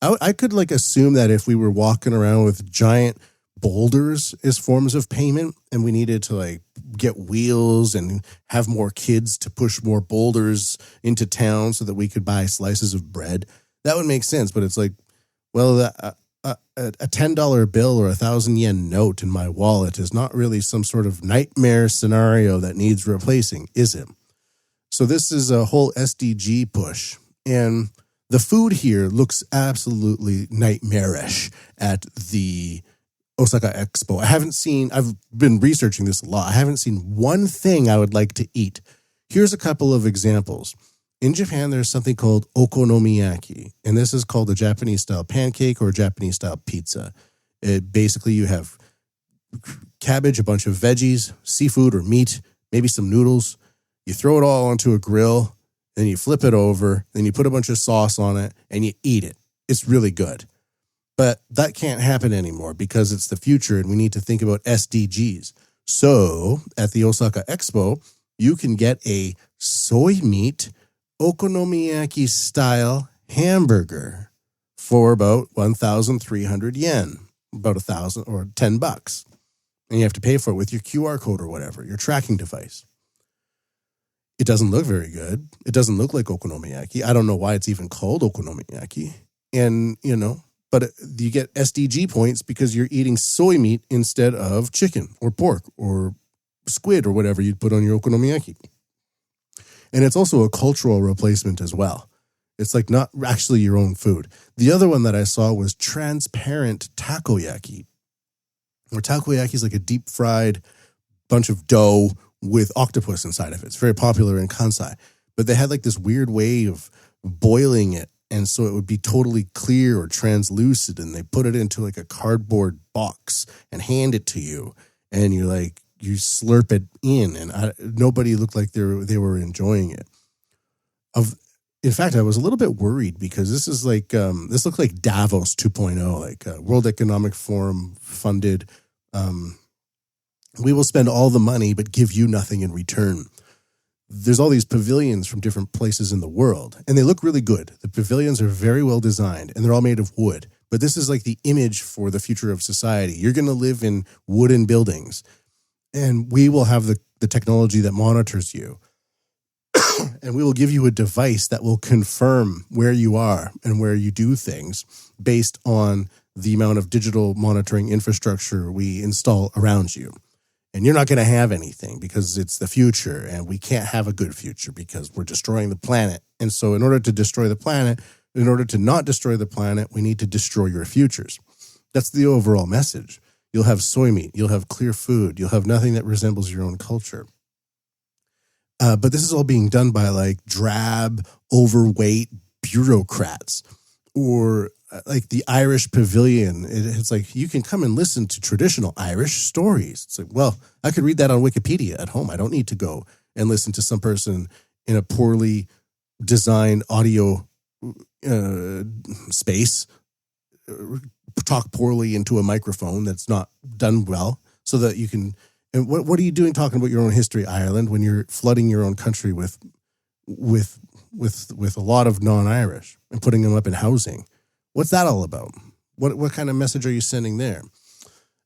I could like assume that if we were walking around with giant boulders as forms of payment, and we needed to like get wheels and have more kids to push more boulders into town so that we could buy slices of bread, that would make sense. But it's like, well, a $10 bill or 1,000 yen note in my wallet is not really some sort of nightmare scenario that needs replacing, is it? So this is a whole SDG push, and the food here looks absolutely nightmarish at the Osaka Expo. I've been researching this a lot. I haven't seen one thing I would like to eat. Here's a couple of examples. In Japan, there's something called okonomiyaki, and this is called a Japanese-style pancake or a Japanese-style pizza. Basically, you have cabbage, a bunch of veggies, seafood or meat, maybe some noodles. You throw it all onto a grill, then you flip it over, then you put a bunch of sauce on it, and you eat it. It's really good. But that can't happen anymore because it's the future, and we need to think about SDGs. So, at the Osaka Expo, you can get a soy meat okonomiyaki-style hamburger for about 1,300 yen, about 1,000 or $10. And you have to pay for it with your QR code or whatever, your tracking device. It doesn't look very good. It doesn't look like okonomiyaki. I don't know why it's even called okonomiyaki. And, but you get SDG points because you're eating soy meat instead of chicken or pork or squid or whatever you'd put on your okonomiyaki. And it's also a cultural replacement as well. It's like not actually your own food. The other one that I saw was transparent takoyaki. Or takoyaki is like a deep fried bunch of dough with octopus inside of it. It's very popular in Kansai. But they had like this weird way of boiling it. And so it would be totally clear or translucent. And they put it into like a cardboard box and hand it to you. And you slurp it in. And nobody looked like they were enjoying it. In fact, I was a little bit worried because this is like, this looked like Davos 2.0, like World Economic Forum funded. We will spend all the money, but give you nothing in return. There's all these pavilions from different places in the world, and they look really good. The pavilions are very well designed, and they're all made of wood. But this is like the image for the future of society. You're going to live in wooden buildings, and we will have the technology that monitors you. And we will give you a device that will confirm where you are and where you do things based on the amount of digital monitoring infrastructure we install around you. And you're not going to have anything because it's the future, and we can't have a good future because we're destroying the planet. And so in order to destroy the planet, in order to not destroy the planet, we need to destroy your futures. That's the overall message. You'll have soy meat. You'll have clear food. You'll have nothing that resembles your own culture. But this is all being done by like drab, overweight bureaucrats or like the Irish Pavilion. It's like you can come and listen to traditional Irish stories. It's like, well, I could read that on Wikipedia at home. I don't need to go and listen to some person in a poorly designed audio space talk poorly into a microphone that's not done well so that you can. And what are you doing talking about your own history, Ireland, when you're flooding your own country with a lot of non-Irish and putting them up in housing? What's that all about? What kind of message are you sending there?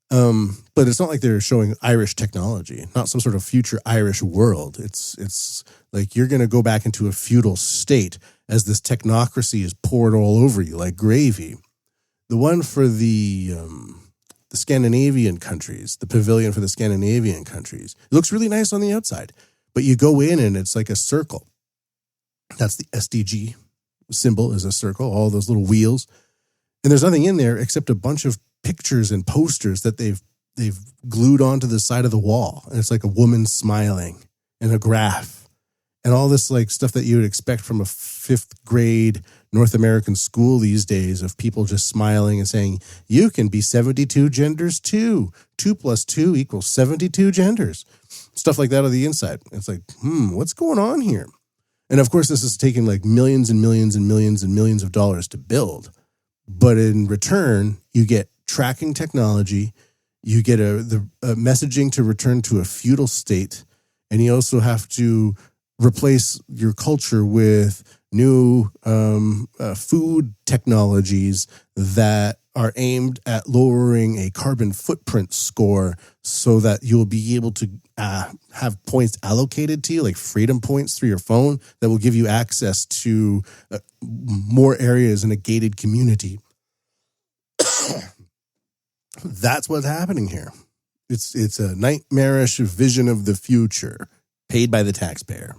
But it's not like they're showing Irish technology, not some sort of future Irish world. It's like you're going to go back into a feudal state as this technocracy is poured all over you like gravy. The one for the Scandinavian countries, the pavilion for the Scandinavian countries, it looks really nice on the outside, but you go in and it's like a circle. That's the SDG symbol is a circle, all those little wheels. And there's nothing in there except a bunch of pictures and posters that they've glued onto the side of the wall. And it's like a woman smiling and a graph and all this like stuff that you would expect from a 5th grade North American school these days of people just smiling and saying, you can be 72 genders too. 2 + 2 = 72 genders. Stuff like that on the inside. It's like, what's going on here? And of course, this is taking like millions and millions and millions and millions of dollars to build. But in return, you get tracking technology, you get the messaging to return to a feudal state, and you also have to replace your culture with new food technologies that are aimed at lowering a carbon footprint score so that you'll be able to have points allocated to you, like freedom points through your phone that will give you access to more areas in a gated community. That's what's happening here. It's a nightmarish vision of the future paid by the taxpayer.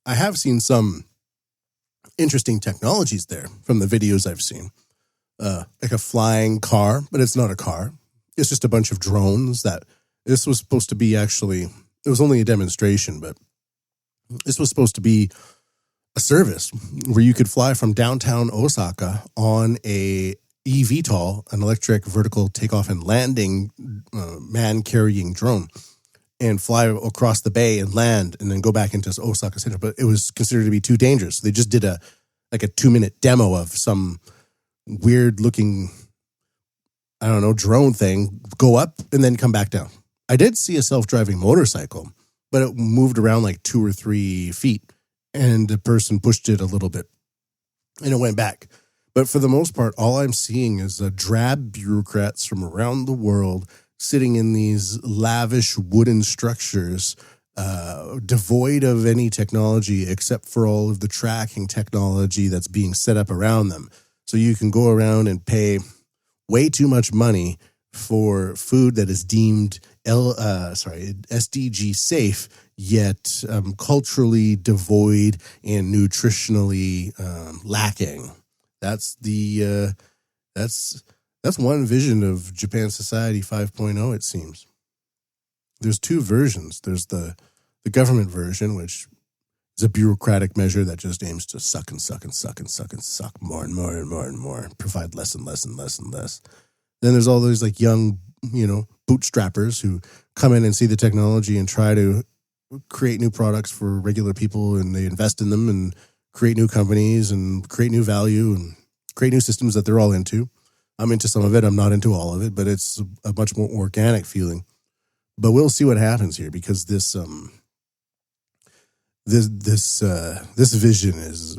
I have seen some interesting technologies there from the videos I've seen. Like a flying car, but it's not a car. It's just a bunch of drones that this was supposed to be actually, it was only a demonstration, but this was supposed to be a service where you could fly from downtown Osaka on a eVTOL, an electric vertical takeoff and landing man-carrying drone, and fly across the bay and land and then go back into Osaka Center. But it was considered to be too dangerous. So they just did a 2-minute demo of some weird-looking, I don't know, drone thing, go up and then come back down. I did see a self-driving motorcycle, but it moved around like 2 or 3 feet, and the person pushed it a little bit, and it went back. But for the most part, all I'm seeing is drab bureaucrats from around the world sitting in these lavish wooden structures, devoid of any technology except for all of the tracking technology that's being set up around them. So you can go around and pay way too much money for food that is deemed SDG safe, yet culturally devoid and nutritionally lacking. That's one vision of Japan Society 5.0, it seems. There's 2 versions. There's the government version, which is a bureaucratic measure that just aims to suck and suck and suck and suck and suck more and more and more and more, provide less and less and less and less. Then there's all those like young, bootstrappers who come in and see the technology and try to create new products for regular people, and they invest in them and create new companies and create new value and create new systems that they're all into. I'm into some of it. I'm not into all of it, but it's a much more organic feeling. But we'll see what happens here, because this vision is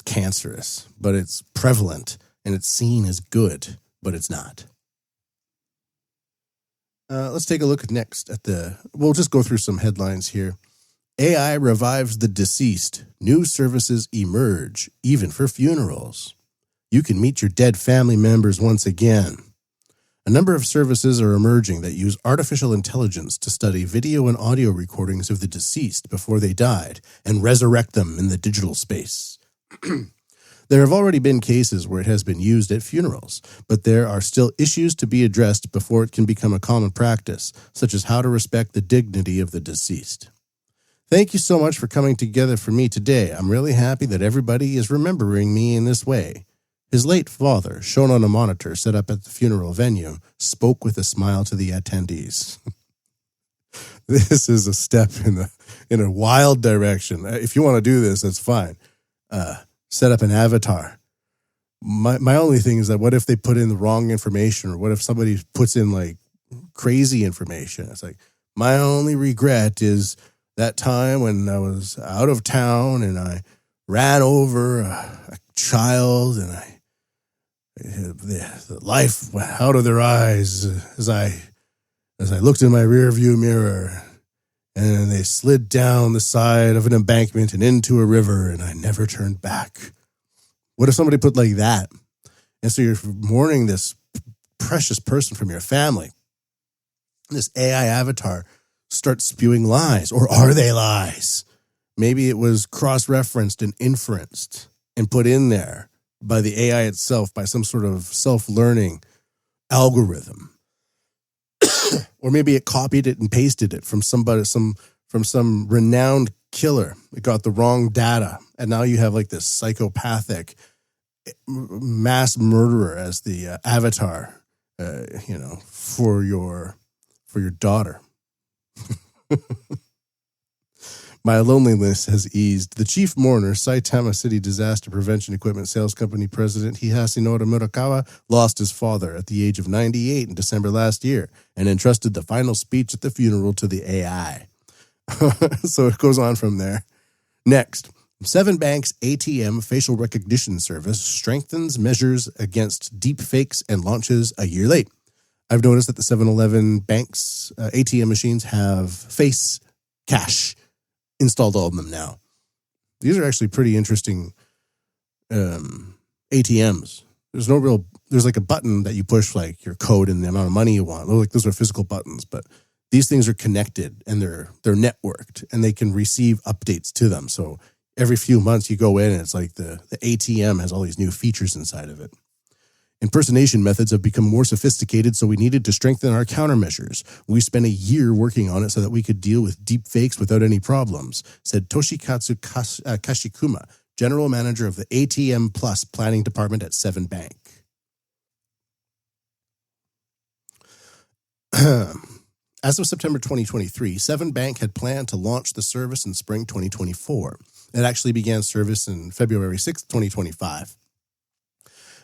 cancerous, but it's prevalent, and it's seen as good, but it's not. Let's take a look next at we'll just go through some headlines here. AI revives the deceased. New services emerge, even for funerals. You can meet your dead family members once again. A number of services are emerging that use artificial intelligence to study video and audio recordings of the deceased before they died and resurrect them in the digital space. There have already been cases where it has been used at funerals, but there are still issues to be addressed before it can become a common practice, such as how to respect the dignity of the deceased. Thank you so much for coming together for me today. I'm really happy that everybody is remembering me in this way. His late father, shown on a monitor set up at the funeral venue, spoke with a smile to the attendees. This is a step in a wild direction. If you want to do this, that's fine. Set up an avatar. My only thing is that what if they put in the wrong information, or what if somebody puts in like crazy information? It's like, my only regret is that time when I was out of town and I ran over a child, and the life went out of their eyes as I looked in my rear view mirror, and they slid down the side of an embankment and into a river, and I never turned back. What if somebody put like that? And so you're mourning this precious person from your family. This AI avatar starts spewing lies, or are they lies? Maybe it was cross-referenced and inferenced and put in there by the AI itself, by some sort of self-learning algorithm. Or maybe it copied it and pasted it from some renowned killer. It got the wrong data, and now you have like this psychopathic mass murderer as the avatar, for your daughter. My loneliness has eased. The chief mourner, Saitama City Disaster Prevention Equipment Sales Company President Hiyasinori Murakawa, lost his father at the age of 98 in December last year and entrusted the final speech at the funeral to the AI. So it goes on from there. Next, 7 Bank's ATM facial recognition service strengthens measures against deep fakes and launches a year late. I've noticed that the 7-Eleven Bank's ATM machines have face cache installed on them now. These are actually pretty interesting ATMs. There's like a button that you push, like your code and the amount of money you want. Like those are physical buttons, but these things are connected and they're networked, and they can receive updates to them. So every few months you go in and it's like the ATM has all these new features inside of it. Impersonation methods have become more sophisticated, so we needed to strengthen our countermeasures. We spent a year working on it so that we could deal with deep fakes without any problems, said Toshikatsu Kashikuma, general manager of the ATM Plus planning department at Seven Bank. As of September 2023, Seven Bank had planned to launch the service in spring 2024. It actually began service in February 6, 2025.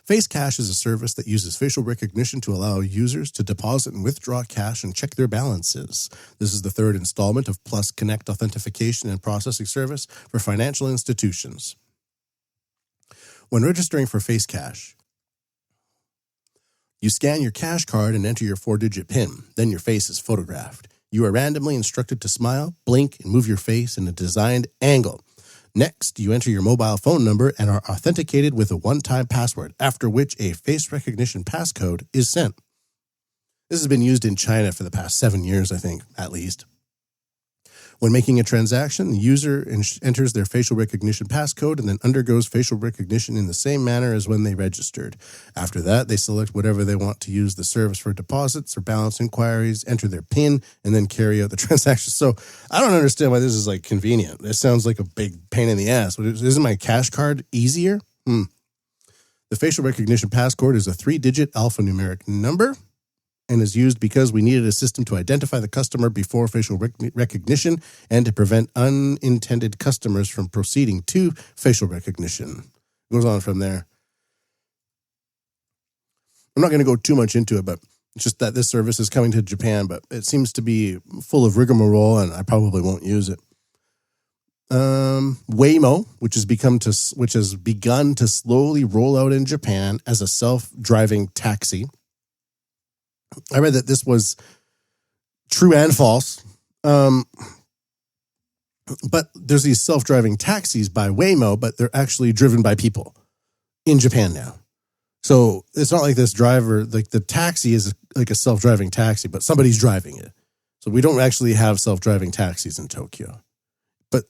Face Cash is a service that uses facial recognition to allow users to deposit and withdraw cash and check their balances. This is the third installment of Plus Connect authentication and processing service for financial institutions. When registering for Face Cash, you scan your cash card and enter your 4-digit PIN. Then your face is photographed. You are randomly instructed to smile, blink, and move your face in a designed angle. Next, you enter your mobile phone number and are authenticated with a one-time password, after which a face recognition passcode is sent. This has been used in China for the past 7 years, I think, at least. When making a transaction, the user enters their facial recognition passcode and then undergoes facial recognition in the same manner as when they registered. After that, they select whatever they want to use the service for deposits or balance inquiries, enter their PIN, and then carry out the transaction. So I don't understand why this is like convenient. This sounds like a big pain in the ass. Isn't my cash card easier? The facial recognition passcode is a 3-digit alphanumeric number and is used because we needed a system to identify the customer before facial recognition and to prevent unintended customers from proceeding to facial recognition. Goes on from there. I'm not going to go too much into it, but it's just that this service is coming to Japan, but it seems to be full of rigmarole, and I probably won't use it. Waymo, which has begun to slowly roll out in Japan as a self-driving taxi. I read that this was true and false. But there's these self-driving taxis by Waymo, but they're actually driven by people in Japan now. So it's not like this driver, like the taxi is like a self-driving taxi, but somebody's driving it. So we don't actually have self-driving taxis in Tokyo. But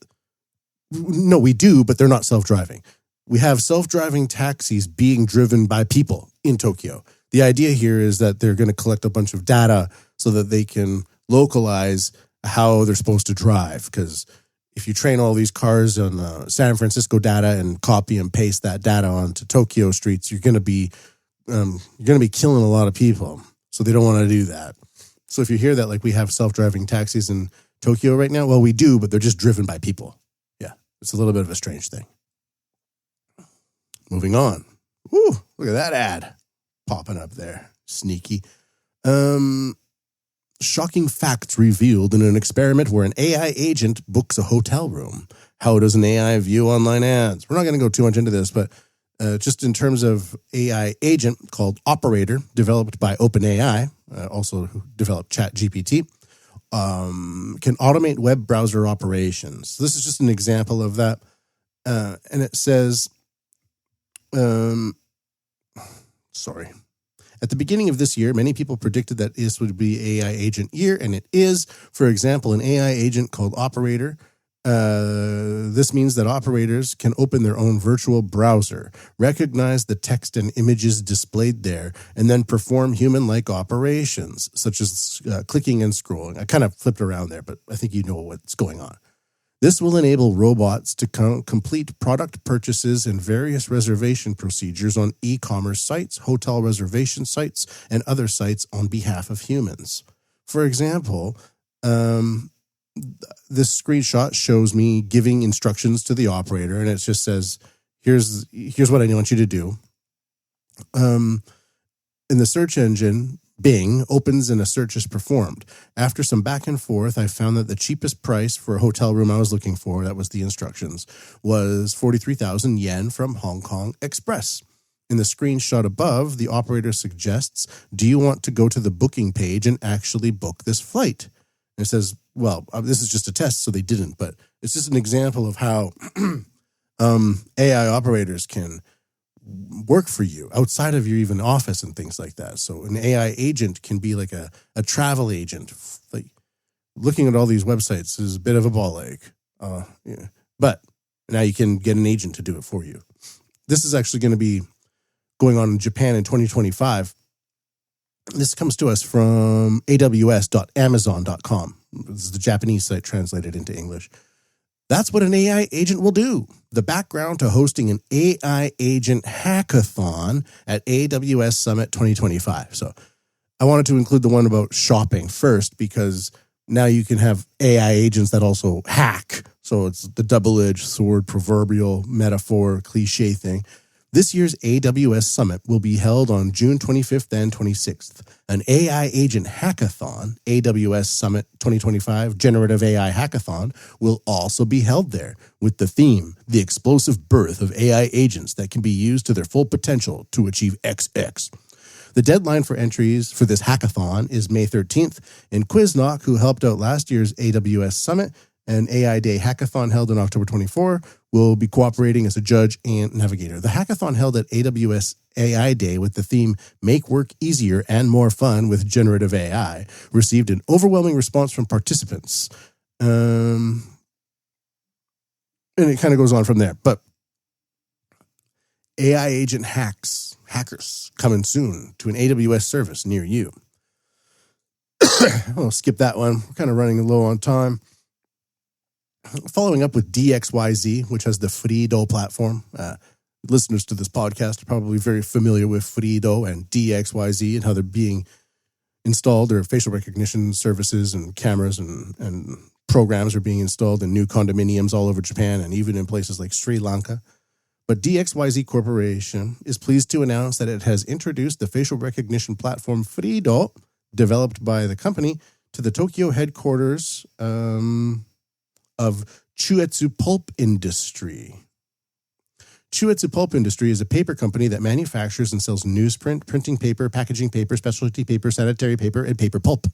no, we do, but they're not self-driving. We have self-driving taxis being driven by people in Tokyo. The idea here is that they're going to collect a bunch of data so that they can localize how they're supposed to drive. Because if you train all these cars on San Francisco data and copy and paste that data onto Tokyo streets, you're going to be killing a lot of people. So they don't want to do that. So if you hear that, like we have self-driving taxis in Tokyo right now, well, we do, but they're just driven by people. Yeah, it's a little bit of a strange thing. Moving on. Woo, look at that ad popping up there. Sneaky. Shocking facts revealed in an experiment where an AI agent books a hotel room. How does an AI view online ads? We're not going to go too much into this, but just in terms of AI agent called Operator, developed by OpenAI, also developed ChatGPT, can automate web browser operations. So this is just an example of that. And it says, at the beginning of this year, many people predicted that this would be AI agent year, and it is. For example, an AI agent called Operator. This means that operators can open their own virtual browser, recognize the text and images displayed there, and then perform human-like operations, such as clicking and scrolling. I kind of flipped around there, but I think you know what's going on. This will enable robots to complete product purchases and various reservation procedures on e-commerce sites, hotel reservation sites, and other sites on behalf of humans. For example, this screenshot shows me giving instructions to the operator, and it just says, here's what I want you to do. In the search engine, Bing opens and a search is performed. After some back and forth, I found that the cheapest price for a hotel room I was looking for, that was the instructions, was 43,000 yen from Hong Kong Express. In the screenshot above, the operator suggests, do you want to go to the booking page and actually book this flight? And it says, well, this is just a test, so they didn't, but it's just an example of how AI operators can work for you outside of your even office and things like that. So an AI agent can be like a travel agent. Like looking at all these websites is a bit of a ball ache. Yeah. But now you can get an agent to do it for you. This is actually going to be going on in Japan in 2025. This comes to us from aws.amazon.com. This is the Japanese site translated into English. That's what an AI agent will do. The background to hosting an AI agent hackathon at AWS Summit 2025. So I wanted to include the one about shopping first because now you can have AI agents that also hack. So it's the double-edged sword, proverbial metaphor, cliche thing. This year's AWS Summit will be held on June 25th and 26th. An AI agent hackathon, AWS Summit 2025 Generative AI Hackathon, will also be held there with the theme, the explosive birth of AI agents that can be used to their full potential to achieve XX. The deadline for entries for this hackathon is May 13th, and Quizknock, who helped out last year's AWS Summit and AI Day Hackathon held on October 24, will be cooperating as a judge and navigator. The hackathon held at AWS AI Day with the theme Make Work Easier and More Fun with Generative AI received an overwhelming response from participants. And it kind of goes on from there. But AI agent hackers coming soon to an AWS service near you. I'll skip that one. We're kind of running low on time. Following up with DXYZ, which has the Frido platform. Listeners to this podcast are probably very familiar with Frido and DXYZ and how they're being installed. Their facial recognition services and cameras and programs are being installed in new condominiums all over Japan and even in places like Sri Lanka. But DXYZ Corporation is pleased to announce that it has introduced the facial recognition platform Frido, developed by the company, to the Tokyo headquarters of Chuetsu Pulp Industry. Chuetsu Pulp Industry is a paper company that manufactures and sells newsprint, printing paper, packaging paper, specialty paper, sanitary paper, and paper pulp.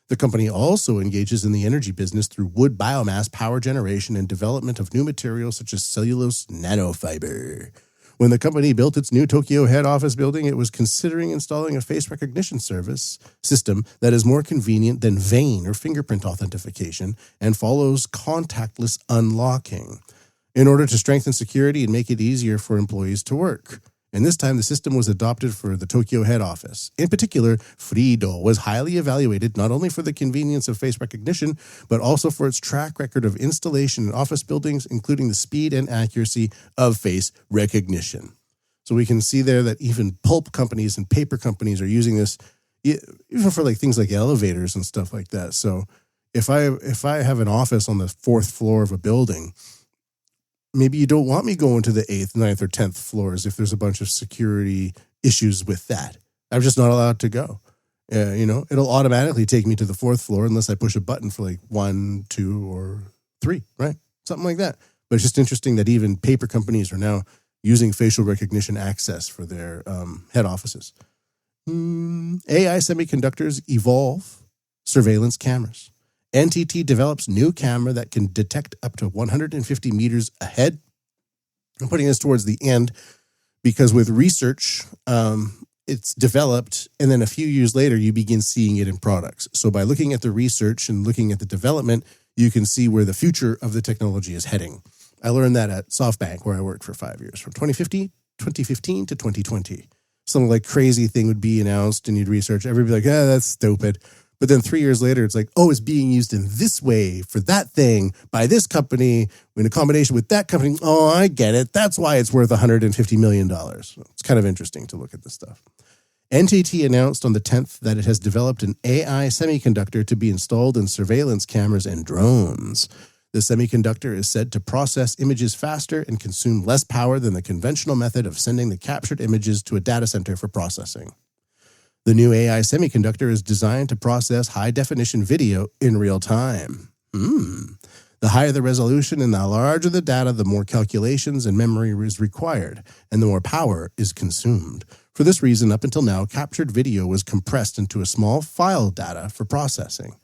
The company also engages in the energy business through wood biomass power generation and development of new materials such as cellulose nanofiber. When the company built its new Tokyo head office building, it was considering installing a face recognition service system that is more convenient than vein or fingerprint authentication and follows contactless unlocking in order to strengthen security and make it easier for employees to work. And this time, the system was adopted for the Tokyo head office. In particular, Frido was highly evaluated not only for the convenience of face recognition, but also for its track record of installation in office buildings, including the speed and accuracy of face recognition. So we can see there that even pulp companies and paper companies are using this, even for like things like elevators and stuff like that. So if I have an office on the 4th floor of a building, maybe you don't want me going to the 8th, 9th, or 10th floors if there's a bunch of security issues with that. I'm just not allowed to go. It'll automatically take me to the 4th floor unless I push a button for like 1, 2, or 3, right? Something like that. But it's just interesting that even paper companies are now using facial recognition access for their head offices. AI semiconductors evolve surveillance cameras. NTT develops new camera that can detect up to 150 meters ahead. I'm putting this towards the end because with research, it's developed, and then a few years later, you begin seeing it in products. So by looking at the research and looking at the development, you can see where the future of the technology is heading. I learned that at SoftBank, where I worked for 5 years, from 2015 to 2020. Some like crazy thing would be announced, and you'd research. Everybody would be like, that's stupid. But then 3 years later, it's like, it's being used in this way for that thing by this company in a combination with that company. Oh, I get it. That's why it's worth $150 million. It's kind of interesting to look at this stuff. NTT announced on the 10th that it has developed an AI semiconductor to be installed in surveillance cameras and drones. The semiconductor is said to process images faster and consume less power than the conventional method of sending the captured images to a data center for processing. The new AI semiconductor is designed to process high-definition video in real time. The higher the resolution and the larger the data, the more calculations and memory is required, and the more power is consumed. For this reason, up until now, captured video was compressed into a small file data for processing.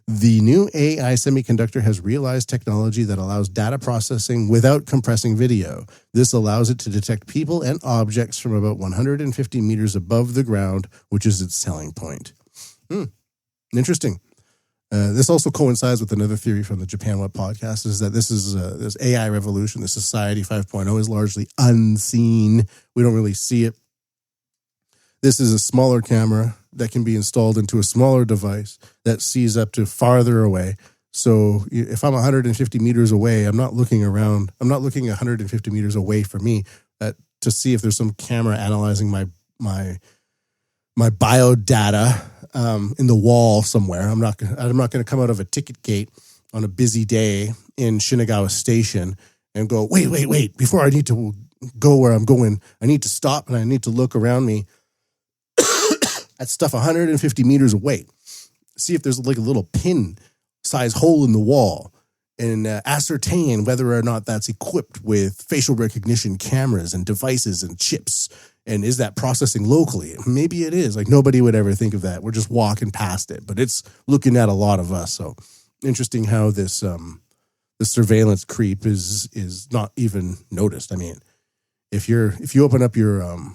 The new AI semiconductor has realized technology that allows data processing without compressing video. This allows it to detect people and objects from about 150 meters above the ground, which is its selling point. Interesting. This also coincides with another theory from the Japan What podcast, is that this AI revolution, this society 5.0 is largely unseen. We don't really see it. This is a smaller camera that can be installed into a smaller device that sees up to farther away. So if I'm 150 meters away, I'm not looking around. I'm not looking 150 meters away from me to see if there's some camera analyzing my biodata in the wall somewhere. I'm not going to come out of a ticket gate on a busy day in Shinagawa Station and go, wait. Before I need to go where I'm going, I need to stop and I need to look around me at stuff 150 meters away. See if there's like a little pin size hole in the wall and ascertain whether or not that's equipped with facial recognition cameras and devices and chips. And is that processing locally? Maybe it is. Like nobody would ever think of that. We're just walking past it, but it's looking at a lot of us. So interesting how this the surveillance creep is not even noticed. I mean, if you open up your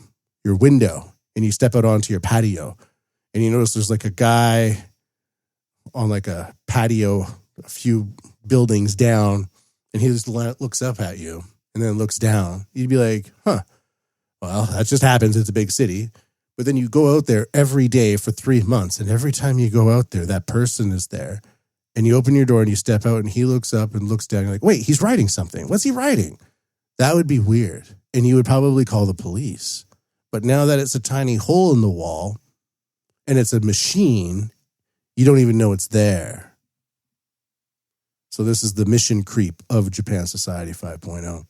window and you step out onto your patio and you notice there's like a guy on like a patio a few buildings down and he just looks up at you and then looks down, you'd be like, well, that just happens. It's a big city. But then you go out there every day for 3 months, and every time you go out there, that person is there. And you open your door and you step out and he looks up and looks down. You're like, wait, he's writing something. What's he writing? That would be weird. And you would probably call the police. But now that it's a tiny hole in the wall and it's a machine, you don't even know it's there. So this is the mission creep of Japan Society 5.0.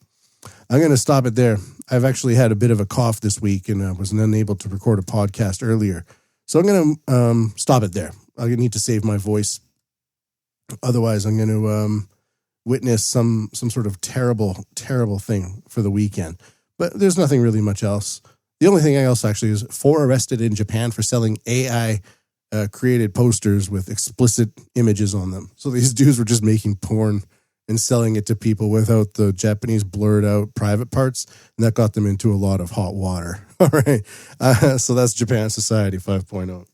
I'm going to stop it there. I've actually had a bit of a cough this week and I was unable to record a podcast earlier. So I'm going to stop it there. I need to save my voice. Otherwise, I'm going to witness some sort of terrible thing for the weekend. But there's nothing really much else. The only thing else actually is 4 arrested in Japan for selling AI created posters with explicit images on them. So these dudes were just making porn and selling it to people without the Japanese blurred out private parts. And that got them into a lot of hot water. All right. So that's Japan Society 5.0.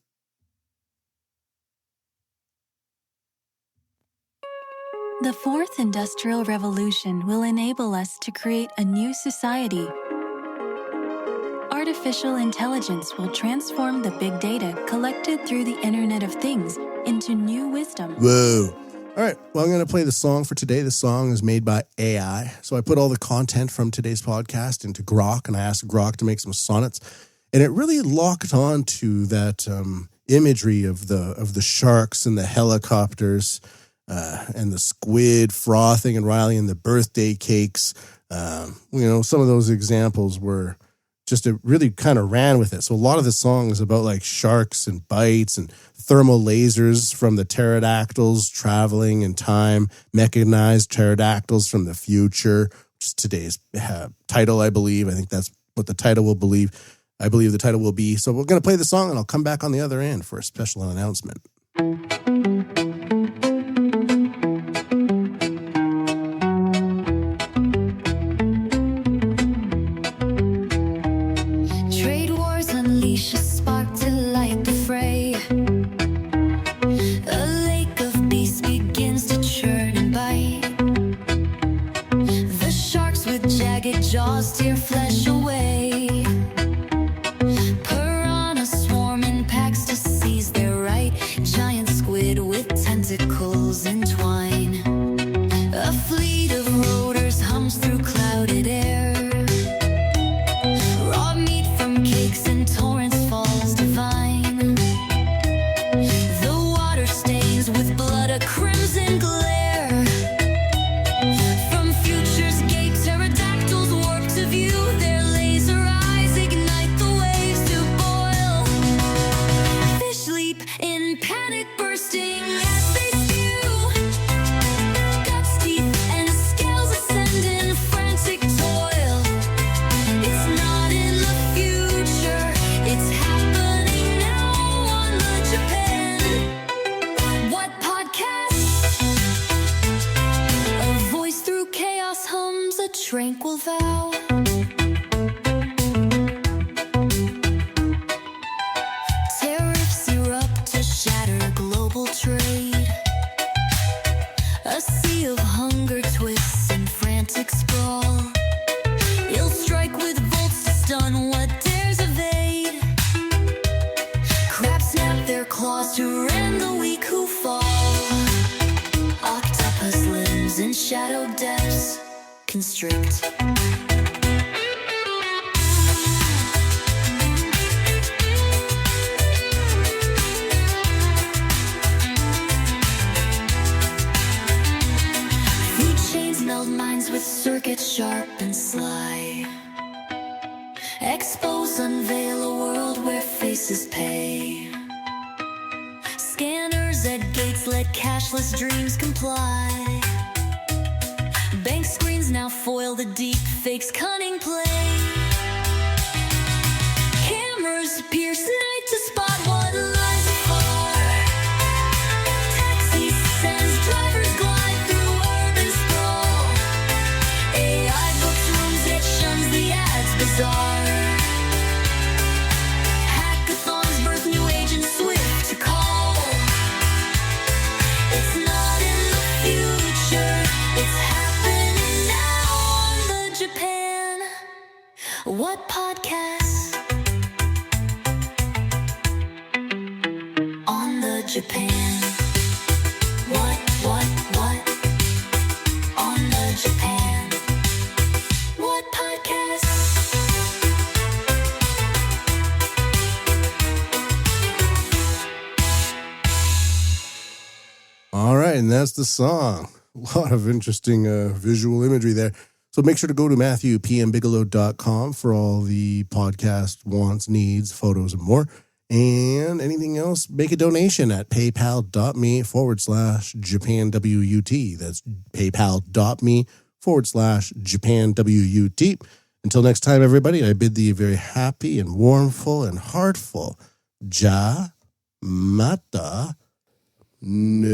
The fourth industrial revolution will enable us to create a new society. Artificial intelligence will transform the big data collected through the Internet of Things into new wisdom. Whoa. All right. Well, I'm going to play the song for today. The song is made by AI. So I put all the content from today's podcast into Grok, and I asked Grok to make some sonnets. And it really locked on to that imagery of the sharks and the helicopters and the squid frothing and riling and the birthday cakes. Some of those examples were just, it really kind of ran with it. So a lot of the song is about like sharks and bites and thermal lasers from the pterodactyls traveling in time, mechanized pterodactyls from the future, which is today's title, I believe. I think that's what the title will believe. I believe the title will be. So we're going to play the song and I'll come back on the other end for a special announcement. Jaws tear flesh away. Piranha swarm in packs to seize their right. Giant squid with tentacles entwine. A fleet of rotors hums through clouded air. Raw meat from cakes and torrents falls divine. The water stains with blood a crimson glare. Tranquil vow. Tariffs erupt to shatter global trade. A sea of hunger twists and frantic sprawl. He'll strike with bolts to stun what dares evade. constrict. Food chains meld minds with circuits sharp and sly. Expos unveil a world where faces pay. Scanners at gates let cashless dreams comply. Bank screens now foil the deep fake's cunning play. Cameras pierce night to spot what lies afar. Taxi sends drivers glide through urban sprawl. AI books rooms, it shuns the ads bizarre. Hackathons birth new agents swift to call. It's not in the future, it's happening now on the Japan. What podcast? On the Japan. What? On the Japan. What podcast? All right, and that's the song. A lot of interesting visual imagery there. So make sure to go to MatthewPMBigelow.com for all the podcast wants, needs, photos, and more. And anything else, make a donation at paypal.me/JapanWUT. That's paypal.me/JapanWUT. Until next time, everybody, I bid thee a very happy and warmful and heartful Ja Mata. No.